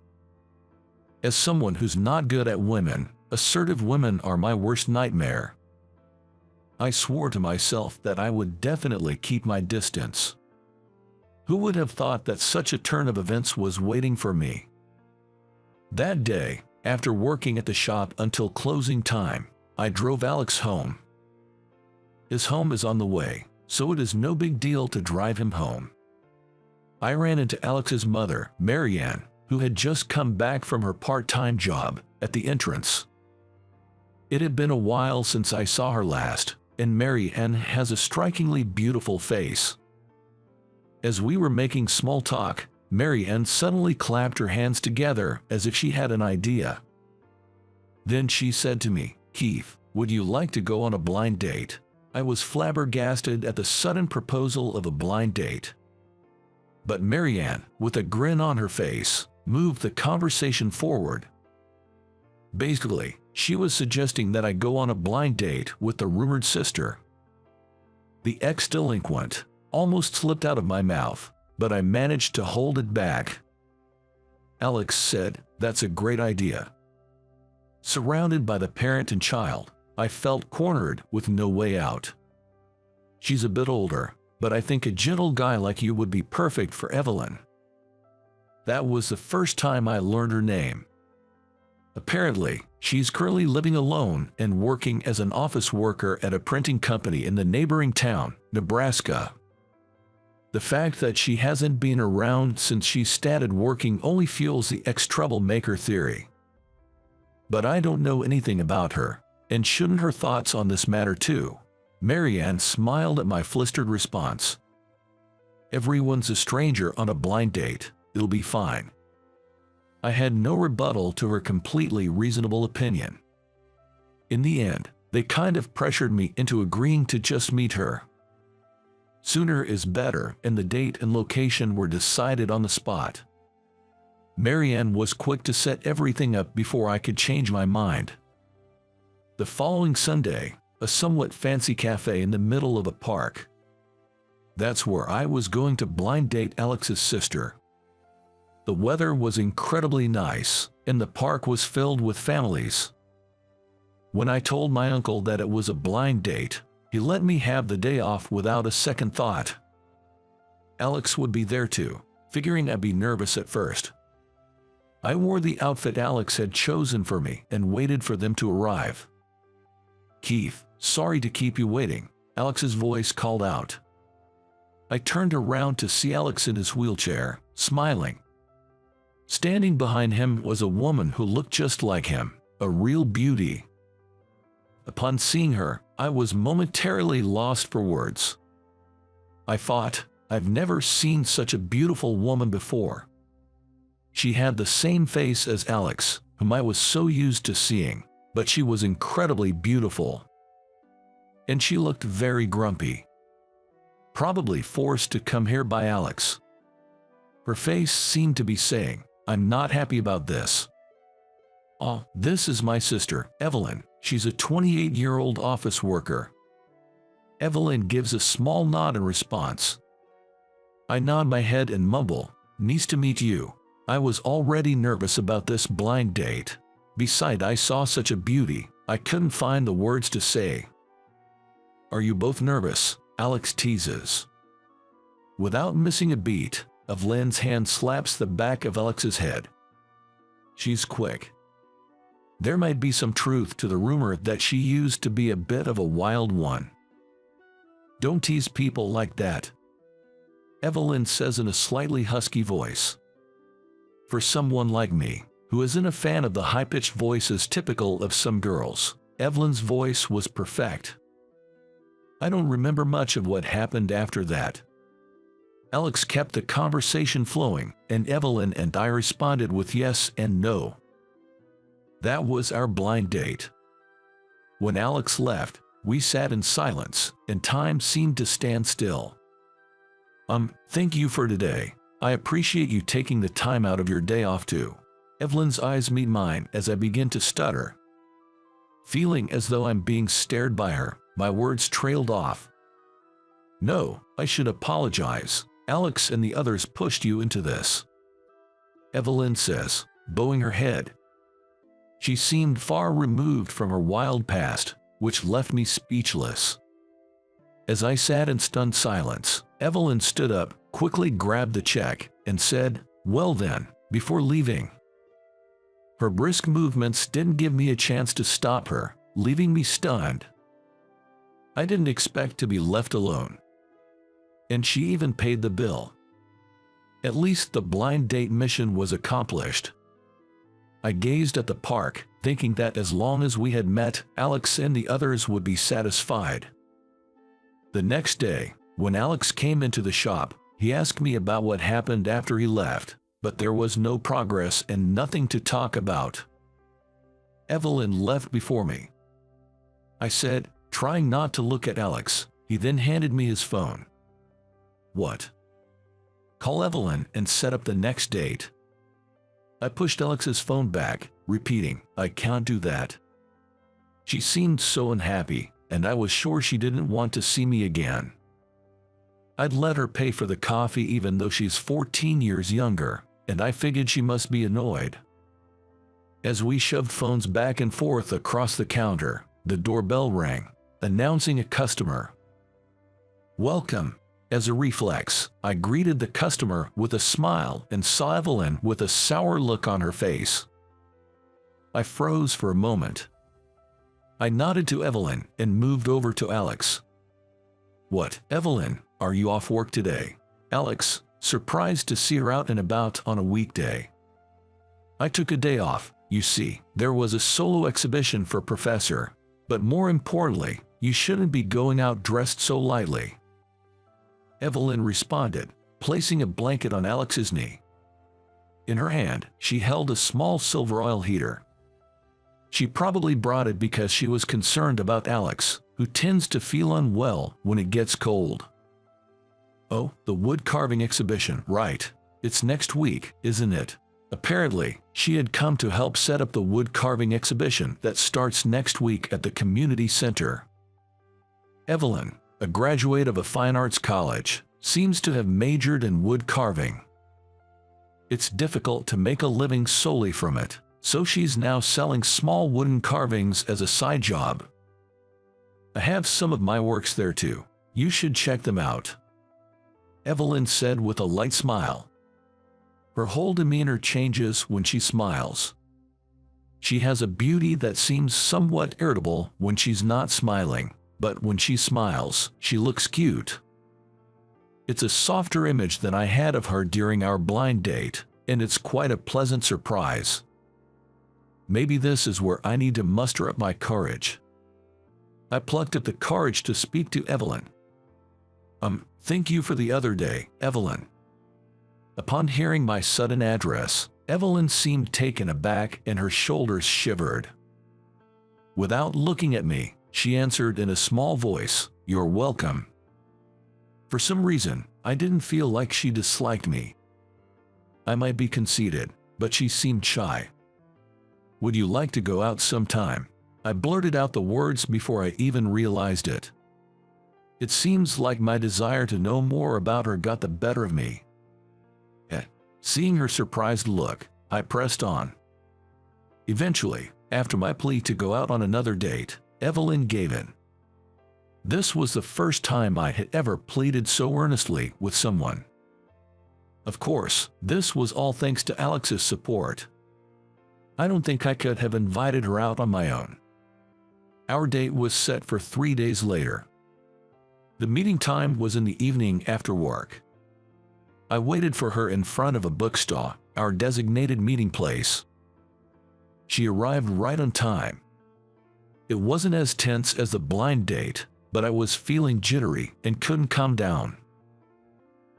As someone who's not good at women, assertive women are my worst nightmare. I swore to myself that I would definitely keep my distance. Who would have thought that such a turn of events was waiting for me? That day, after working at the shop until closing time, I drove Alex home. His home is on the way, so it is no big deal to drive him home. I ran into Alex's mother, Marianne, who had just come back from her part-time job, at the entrance. It had been a while since I saw her last, and Marianne has a strikingly beautiful face. As we were making small talk, Marianne suddenly clapped her hands together as if she had an idea. Then she said to me, "Keith, would you like to go on a blind date?" I was flabbergasted at the sudden proposal of a blind date. But Marianne, with a grin on her face, moved the conversation forward. Basically, she was suggesting that I go on a blind date with the rumored sister. The ex-delinquent almost slipped out of my mouth, but I managed to hold it back. Alex said, "That's a great idea." Surrounded by the parent and child, I felt cornered with no way out. She's a bit older, but I think a gentle guy like you would be perfect for Evelyn. That was the first time I learned her name. Apparently, she's currently living alone and working as an office worker at a printing company in the neighboring town, Nebraska. The fact that she hasn't been around since she started working only fuels the ex-troublemaker theory. But I don't know anything about her, and shouldn't her thoughts on this matter too? Marianne smiled at my flistered response. "Everyone's a stranger on a blind date, it'll be fine." I had no rebuttal to her completely reasonable opinion. In the end, they kind of pressured me into agreeing to just meet her. Sooner is better, and the date and location were decided on the spot. Marianne was quick to set everything up before I could change my mind. The following Sunday, a somewhat fancy cafe in the middle of a park. That's where I was going to blind date Alex's sister. The weather was incredibly nice, and the park was filled with families. When I told my uncle that it was a blind date, he let me have the day off without a second thought. Alex would be there too, figuring I'd be nervous at first. I wore the outfit Alex had chosen for me and waited for them to arrive. "Keith, sorry to keep you waiting," Alex's voice called out. I turned around to see Alex in his wheelchair, smiling. Standing behind him was a woman who looked just like him, a real beauty. Upon seeing her, I was momentarily lost for words. I thought, I've never seen such a beautiful woman before. She had the same face as Alex, whom I was so used to seeing, but she was incredibly beautiful. And she looked very grumpy. Probably forced to come here by Alex. Her face seemed to be saying, "I'm not happy about this." "Oh, this is my sister, Evelyn. She's a 28-year-old office worker." Evelyn gives a small nod in response. I nod my head and mumble, "Nice to meet you." I was already nervous about this blind date. Besides, I saw such a beauty, I couldn't find the words to say. "Are you both nervous?" Alex teases. Without missing a beat, Evelyn's hand slaps the back of Alex's head. She's quick. There might be some truth to the rumor that she used to be a bit of a wild one. "Don't tease people like that," Evelyn says in a slightly husky voice. "For someone like me, who isn't a fan of the high-pitched voices typical of some girls. Evelyn's voice was perfect. I don't remember much of what happened after that. Alex kept the conversation flowing, and Evelyn and I responded with yes and no. That was our blind date. When Alex left, we sat in silence, and time seemed to stand still. Thank you for today. I appreciate you taking the time out of your day off too. Evelyn's eyes meet mine as I begin to stutter. Feeling as though I'm being stared by her, my words trailed off. No, I should apologize. Alex and the others pushed you into this, Evelyn says, bowing her head. She seemed far removed from her wild past, which left me speechless. As I sat in stunned silence, Evelyn stood up, quickly grabbed the check, and said, "Well then," before leaving. Her brisk movements didn't give me a chance to stop her, leaving me stunned. I didn't expect to be left alone. And she even paid the bill. At least the blind date mission was accomplished. I gazed at the park, thinking that as long as we had met, Alex and the others would be satisfied. The next day, when Alex came into the shop, he asked me about what happened after he left, but there was no progress and nothing to talk about. Evelyn left before me. I said, trying not to look at Alex. He then handed me his phone. What? Call Evelyn and set up the next date. I pushed Alex's phone back, repeating, I can't do that. She seemed so unhappy, and I was sure she didn't want to see me again. I'd let her pay for the coffee even though she's 14 years younger, and I figured she must be annoyed. As we shoved phones back and forth across the counter, the doorbell rang, announcing a customer. Welcome. As a reflex, I greeted the customer with a smile and saw Evelyn with a sour look on her face. I froze for a moment. I nodded to Evelyn and moved over to Alex. What, Evelyn, are you off work today? Alex, surprised to see her out and about on a weekday. I took a day off. You see, there was a solo exhibition for Professor, but more importantly, you shouldn't be going out dressed so lightly. Evelyn responded, placing a blanket on Alex's knee. In her hand, she held a small silver oil heater. She probably brought it because she was concerned about Alex, who tends to feel unwell when it gets cold. Oh, the wood carving exhibition, right. It's next week, isn't it? Apparently, she had come to help set up the wood carving exhibition that starts next week at the community center. Evelyn, a graduate of a fine arts college, seems to have majored in wood carving. It's difficult to make a living solely from it, so she's now selling small wooden carvings as a side job. I have some of my works there too. You should check them out, Evelyn said with a light smile. Her whole demeanor changes when she smiles. She has a beauty that seems somewhat irritable when she's not smiling, but when she smiles, she looks cute. It's a softer image than I had of her during our blind date, and it's quite a pleasant surprise. Maybe this is where I need to muster up my courage. I plucked up the courage to speak to Evelyn. Thank you for the other day, Evelyn. Upon hearing my sudden address, Evelyn seemed taken aback and her shoulders shivered. Without looking at me, she answered in a small voice, "You're welcome." For some reason, I didn't feel like she disliked me. I might be conceited, but she seemed shy. "Would you like to go out sometime?" I blurted out the words before I even realized it. It seems like my desire to know more about her got the better of me. Seeing her surprised look, I pressed on. Eventually, after my plea to go out on another date, Evelyn gave in. This was the first time I had ever pleaded so earnestly with someone. Of course, this was all thanks to Alex's support. I don't think I could have invited her out on my own. Our date was set for 3 days later. The meeting time was in the evening after work. I waited for her in front of a bookstore, our designated meeting place. She arrived right on time. It wasn't as tense as the blind date, but I was feeling jittery and couldn't calm down.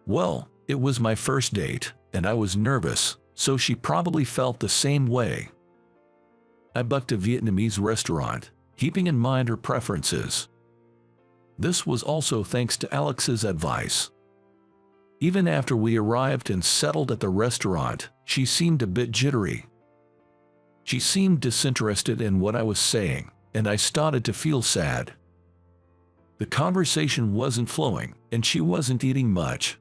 Well, it was my first date, and I was nervous, so she probably felt the same way. I booked a Vietnamese restaurant, keeping in mind her preferences. This was also thanks to Alex's advice. Even after we arrived and settled at the restaurant, she seemed a bit jittery. She seemed disinterested in what I was saying, and I started to feel sad. The conversation wasn't flowing, and she wasn't eating much.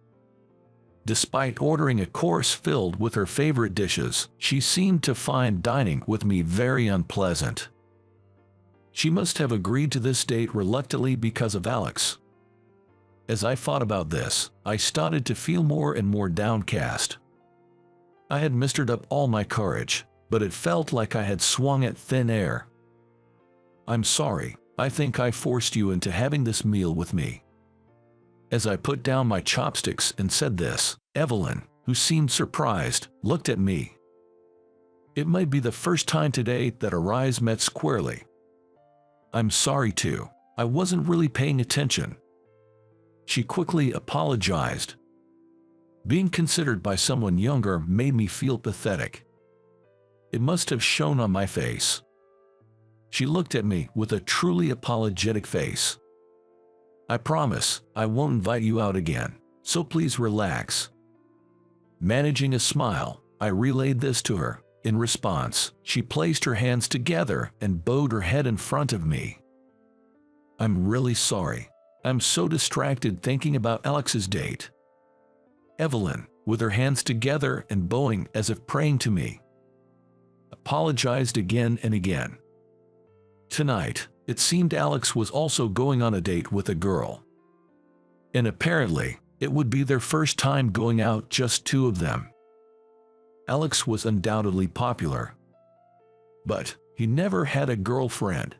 Despite ordering a course filled with her favorite dishes, she seemed to find dining with me very unpleasant. She must have agreed to this date reluctantly because of Alex. As I thought about this, I started to feel more and more downcast. I had mustered up all my courage, but it felt like I had swung at thin air. "I'm sorry, I think I forced you into having this meal with me." As I put down my chopsticks and said this, Evelyn, who seemed surprised, looked at me. It might be the first time today that our eyes met squarely. "I'm sorry too. I wasn't really paying attention." She quickly apologized. Being considered by someone younger made me feel pathetic. It must have shown on my face. She looked at me with a truly apologetic face. "I promise I won't invite you out again, so please relax." Managing a smile, I relayed this to her. In response, she placed her hands together and bowed her head in front of me. "I'm really sorry. I'm so distracted thinking about Alex's date." Evelyn, with her hands together and bowing as if praying to me, apologized again and again. Tonight, it seemed Alex was also going on a date with a girl. And apparently, it would be their first time going out, just two of them. Alex was undoubtedly popular, but he never had a girlfriend.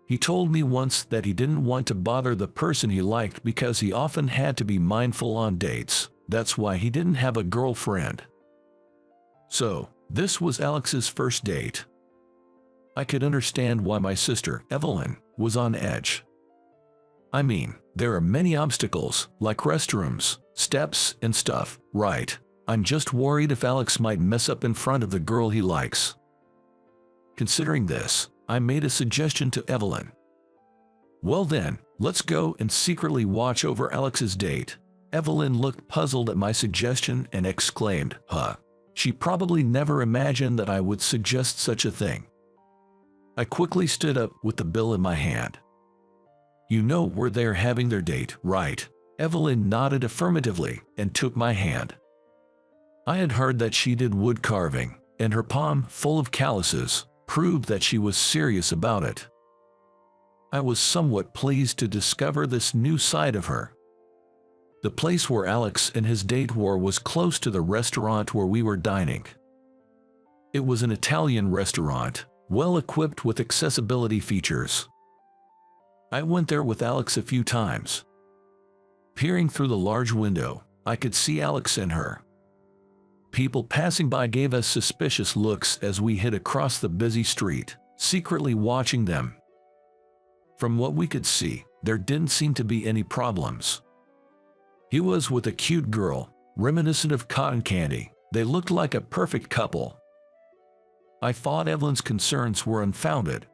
He told me once that he didn't want to bother the person he liked because he often had to be mindful on dates. That's why he didn't have a girlfriend. So, this was Alex's first date. I could understand why my sister, Evelyn, was on edge. I mean, there are many obstacles, like restrooms, steps, and stuff, right? I'm just worried if Alex might mess up in front of the girl he likes. Considering this, I made a suggestion to Evelyn. "Well then, let's go and secretly watch over Alex's date." Evelyn looked puzzled at my suggestion and exclaimed, "Huh." She probably never imagined that I would suggest such a thing. I quickly stood up with the bill in my hand. "You know where they're having their date, right?" Evelyn nodded affirmatively and took my hand. I had heard that she did wood carving, and her palm, full of calluses, proved that she was serious about it. I was somewhat pleased to discover this new side of her. The place where Alex and his date were was close to the restaurant where we were dining. It was an Italian restaurant, well equipped with accessibility features. I went there with Alex a few times. Peering through the large window, I could see Alex and her. People passing by gave us suspicious looks as we hid across the busy street, secretly watching them. From what we could see, there didn't seem to be any problems. He was with a cute girl, reminiscent of cotton candy. They looked like a perfect couple. I thought Evelyn's concerns were unfounded.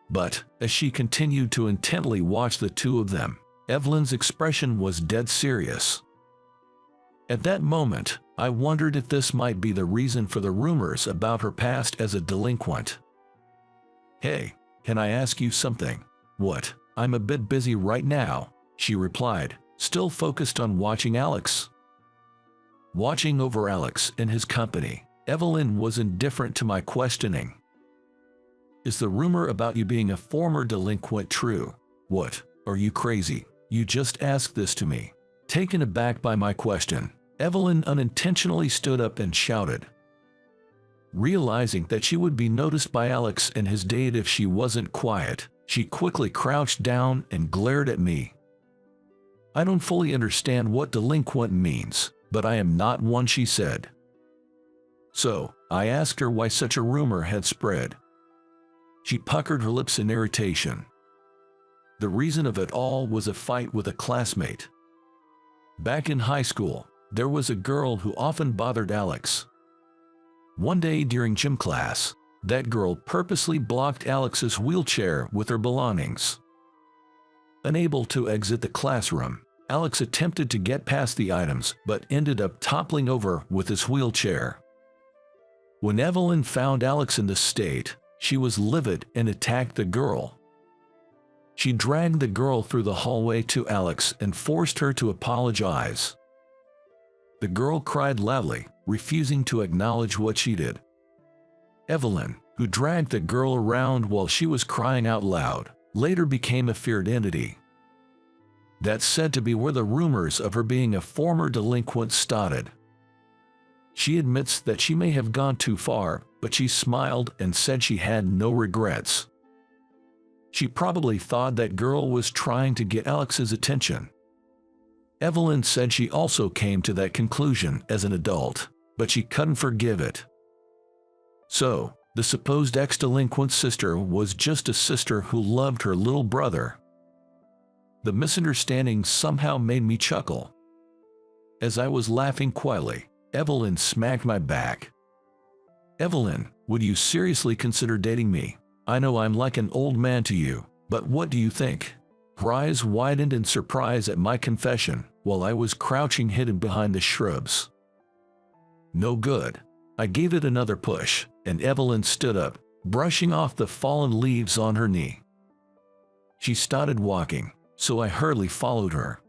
But, as she continued to intently watch the two of them, Evelyn's expression was dead serious. At that moment, I wondered if this might be the reason for the rumors about her past as a delinquent. "Hey, can I ask you something?" "What? I'm a bit busy right now," she replied, still focused on watching Alex. Watching over Alex in his company, Evelyn was indifferent to my questioning. "Is the rumor about you being a former delinquent true?" "What? Are you crazy? You just asked this to me." Taken aback by my question, Evelyn unintentionally stood up and shouted. Realizing that she would be noticed by Alex and his date if she wasn't quiet, she quickly crouched down and glared at me. "I don't fully understand what delinquent means, but I am not one," she said. "So, I asked her why such a rumor had spread. She puckered her lips in irritation. The reason of it all was a fight with a classmate. Back in high school, there was a girl who often bothered Alex. One day during gym class, that girl purposely blocked Alex's wheelchair with her belongings. Unable to exit the classroom, Alex attempted to get past the items but ended up toppling over with his wheelchair. When Evelyn found Alex in this state, she was livid and attacked the girl. She dragged the girl through the hallway to Alex and forced her to apologize. The girl cried loudly, refusing to acknowledge what she did. Evelyn, who dragged the girl around while she was crying out loud, later became a feared entity. That's said to be where the rumors of her being a former delinquent started. She admits that she may have gone too far, but she smiled and said she had no regrets. She probably thought that girl was trying to get Alex's attention. Evelyn said she also came to that conclusion as an adult, but she couldn't forgive it. So, the supposed ex-delinquent sister was just a sister who loved her little brother. The misunderstanding somehow made me chuckle. As I was laughing quietly, Evelyn smacked my back. "Evelyn, would you seriously consider dating me? I know I'm like an old man to you, but what do you think?" Her eyes widened in surprise at my confession, while I was crouching hidden behind the shrubs. No good. I gave it another push, and Evelyn stood up, brushing off the fallen leaves on her knee. She started walking, so I hurriedly followed her.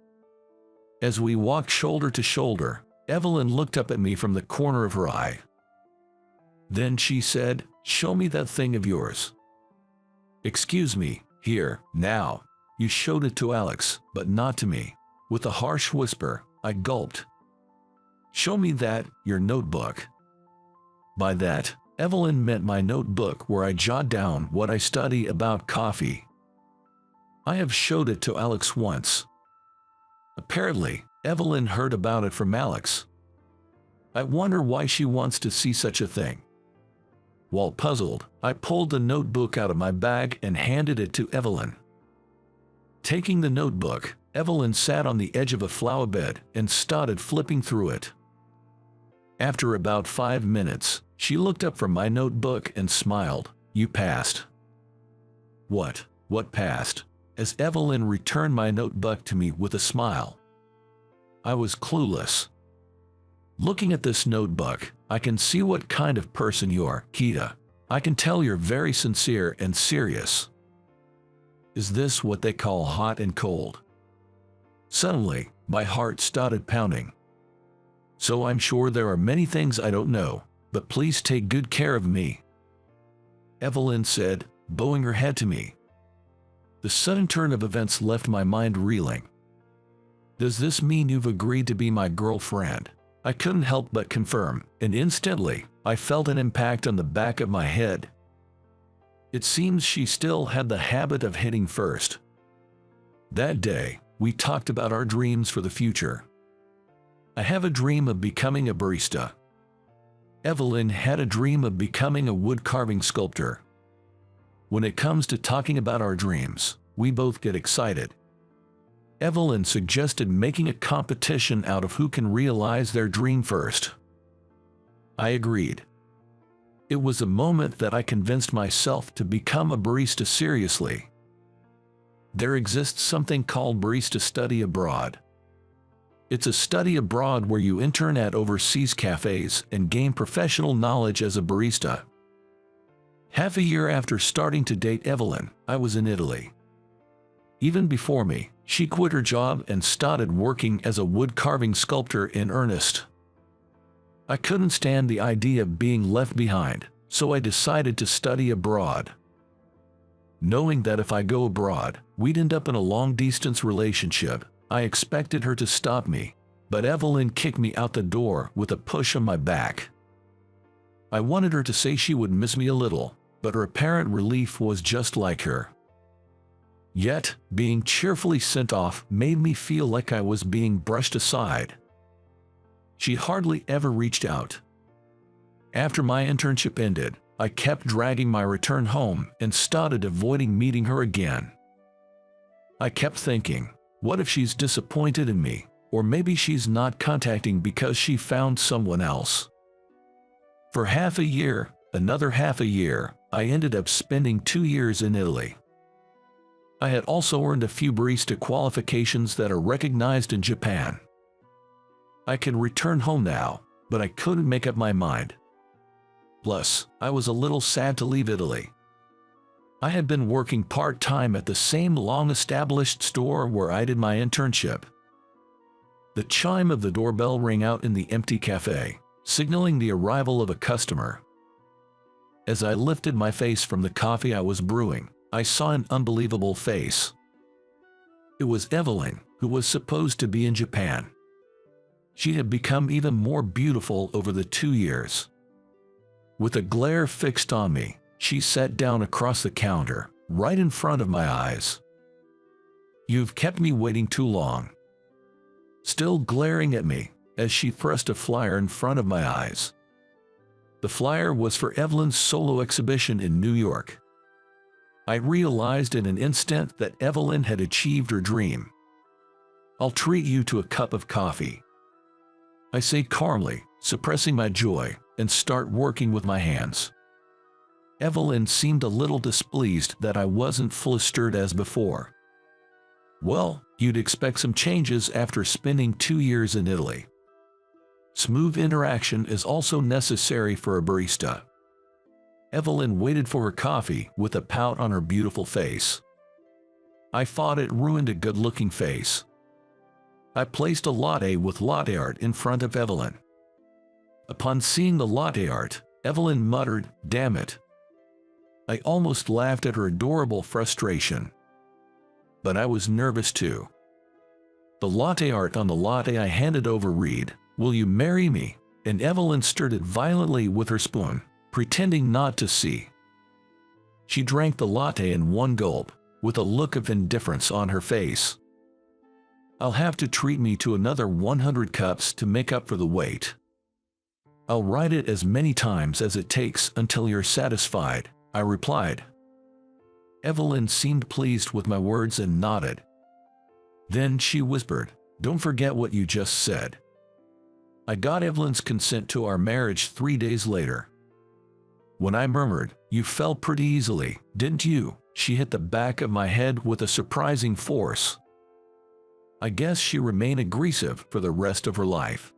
As we walked shoulder to shoulder, Evelyn looked up at me from the corner of her eye. Then she said, "Show me that thing of yours." "Excuse me, here, now." You showed it to Alex, but not to me. With a harsh whisper, I gulped. "Show me that, your notebook." By that, Evelyn meant my notebook where I jot down what I study about coffee. I have showed it to Alex once. Apparently, Evelyn heard about it from Alex. I wonder why she wants to see such a thing. While puzzled, I pulled the notebook out of my bag and handed it to Evelyn. Taking the notebook, Evelyn sat on the edge of a flower bed and started flipping through it. After about 5 minutes, she looked up from my notebook and smiled. "You passed." What passed? As Evelyn returned my notebook to me with a smile. I was clueless. "Looking at this notebook, I can see what kind of person you're, Kita. I can tell you're very sincere and serious." Is this what they call hot and cold? Suddenly, my heart started pounding. "So I'm sure there are many things I don't know, but please take good care of me," Evelyn said, bowing her head to me. The sudden turn of events left my mind reeling. "Does this mean you've agreed to be my girlfriend?" I couldn't help but confirm, and instantly, I felt an impact on the back of my head. It seems she still had the habit of hitting first. That day, we talked about our dreams for the future. I have a dream of becoming a barista. Evelyn had a dream of becoming a wood-carving sculptor. When it comes to talking about our dreams, we both get excited. Evelyn suggested making a competition out of who can realize their dream first. I agreed. It was a moment that I convinced myself to become a barista seriously. There exists something called barista study abroad. It's a study abroad where you intern at overseas cafes and gain professional knowledge as a barista. Half a year after starting to date Evelyn, I was in Italy. Even before me, she quit her job and started working as a wood-carving sculptor in earnest. I couldn't stand the idea of being left behind, so I decided to study abroad. Knowing that if I go abroad, we'd end up in a long-distance relationship, I expected her to stop me, but Evelyn kicked me out the door with a push on my back. I wanted her to say she would miss me a little, but her apparent relief was just like her. Yet, being cheerfully sent off made me feel like I was being brushed aside. She hardly ever reached out. After my internship ended, I kept dragging my return home and started avoiding meeting her again. I kept thinking, what if she's disappointed in me? Or maybe she's not contacting because she found someone else. For half a year, another half a year, I ended up spending 2 years in Italy. I had also earned a few barista qualifications that are recognized in Japan. I could return home now, but I couldn't make up my mind. Plus, I was a little sad to leave Italy. I had been working part-time at the same long-established store where I did my internship. The chime of the doorbell rang out in the empty cafe, signaling the arrival of a customer. As I lifted my face from the coffee I was brewing, I saw an unbelievable face. It was Evelyn, who was supposed to be in Japan. She had become even more beautiful over the 2 years. With a glare fixed on me, she sat down across the counter, right in front of my eyes. "You've kept me waiting too long." Still glaring at me, as she thrust a flyer in front of my eyes. The flyer was for Evelyn's solo exhibition in New York. I realized in an instant that Evelyn had achieved her dream. "I'll treat you to a cup of coffee," I say calmly, suppressing my joy, and start working with my hands. Evelyn seemed a little displeased that I wasn't flustered as before. "Well, you'd expect some changes after spending 2 years in Italy. Smooth interaction is also necessary for a barista." Evelyn waited for her coffee with a pout on her beautiful face. I thought it ruined a good-looking face. I placed a latte with latte art in front of Evelyn. Upon seeing the latte art, Evelyn muttered, "Damn it." I almost laughed at her adorable frustration. But I was nervous too. The latte art on the latte I handed over read, "Will you marry me?" and Evelyn stirred it violently with her spoon, pretending not to see. She drank the latte in one gulp, with a look of indifference on her face. "I'll have to treat me to another 100 cups to make up for the wait. I'll write it as many times as it takes until you're satisfied," I replied. Evelyn seemed pleased with my words and nodded. Then she whispered, "Don't forget what you just said." I got Evelyn's consent to our marriage 3 days later. When I murmured, "You fell pretty easily, didn't you?" she hit the back of my head with a surprising force. I guess she remained aggressive for the rest of her life.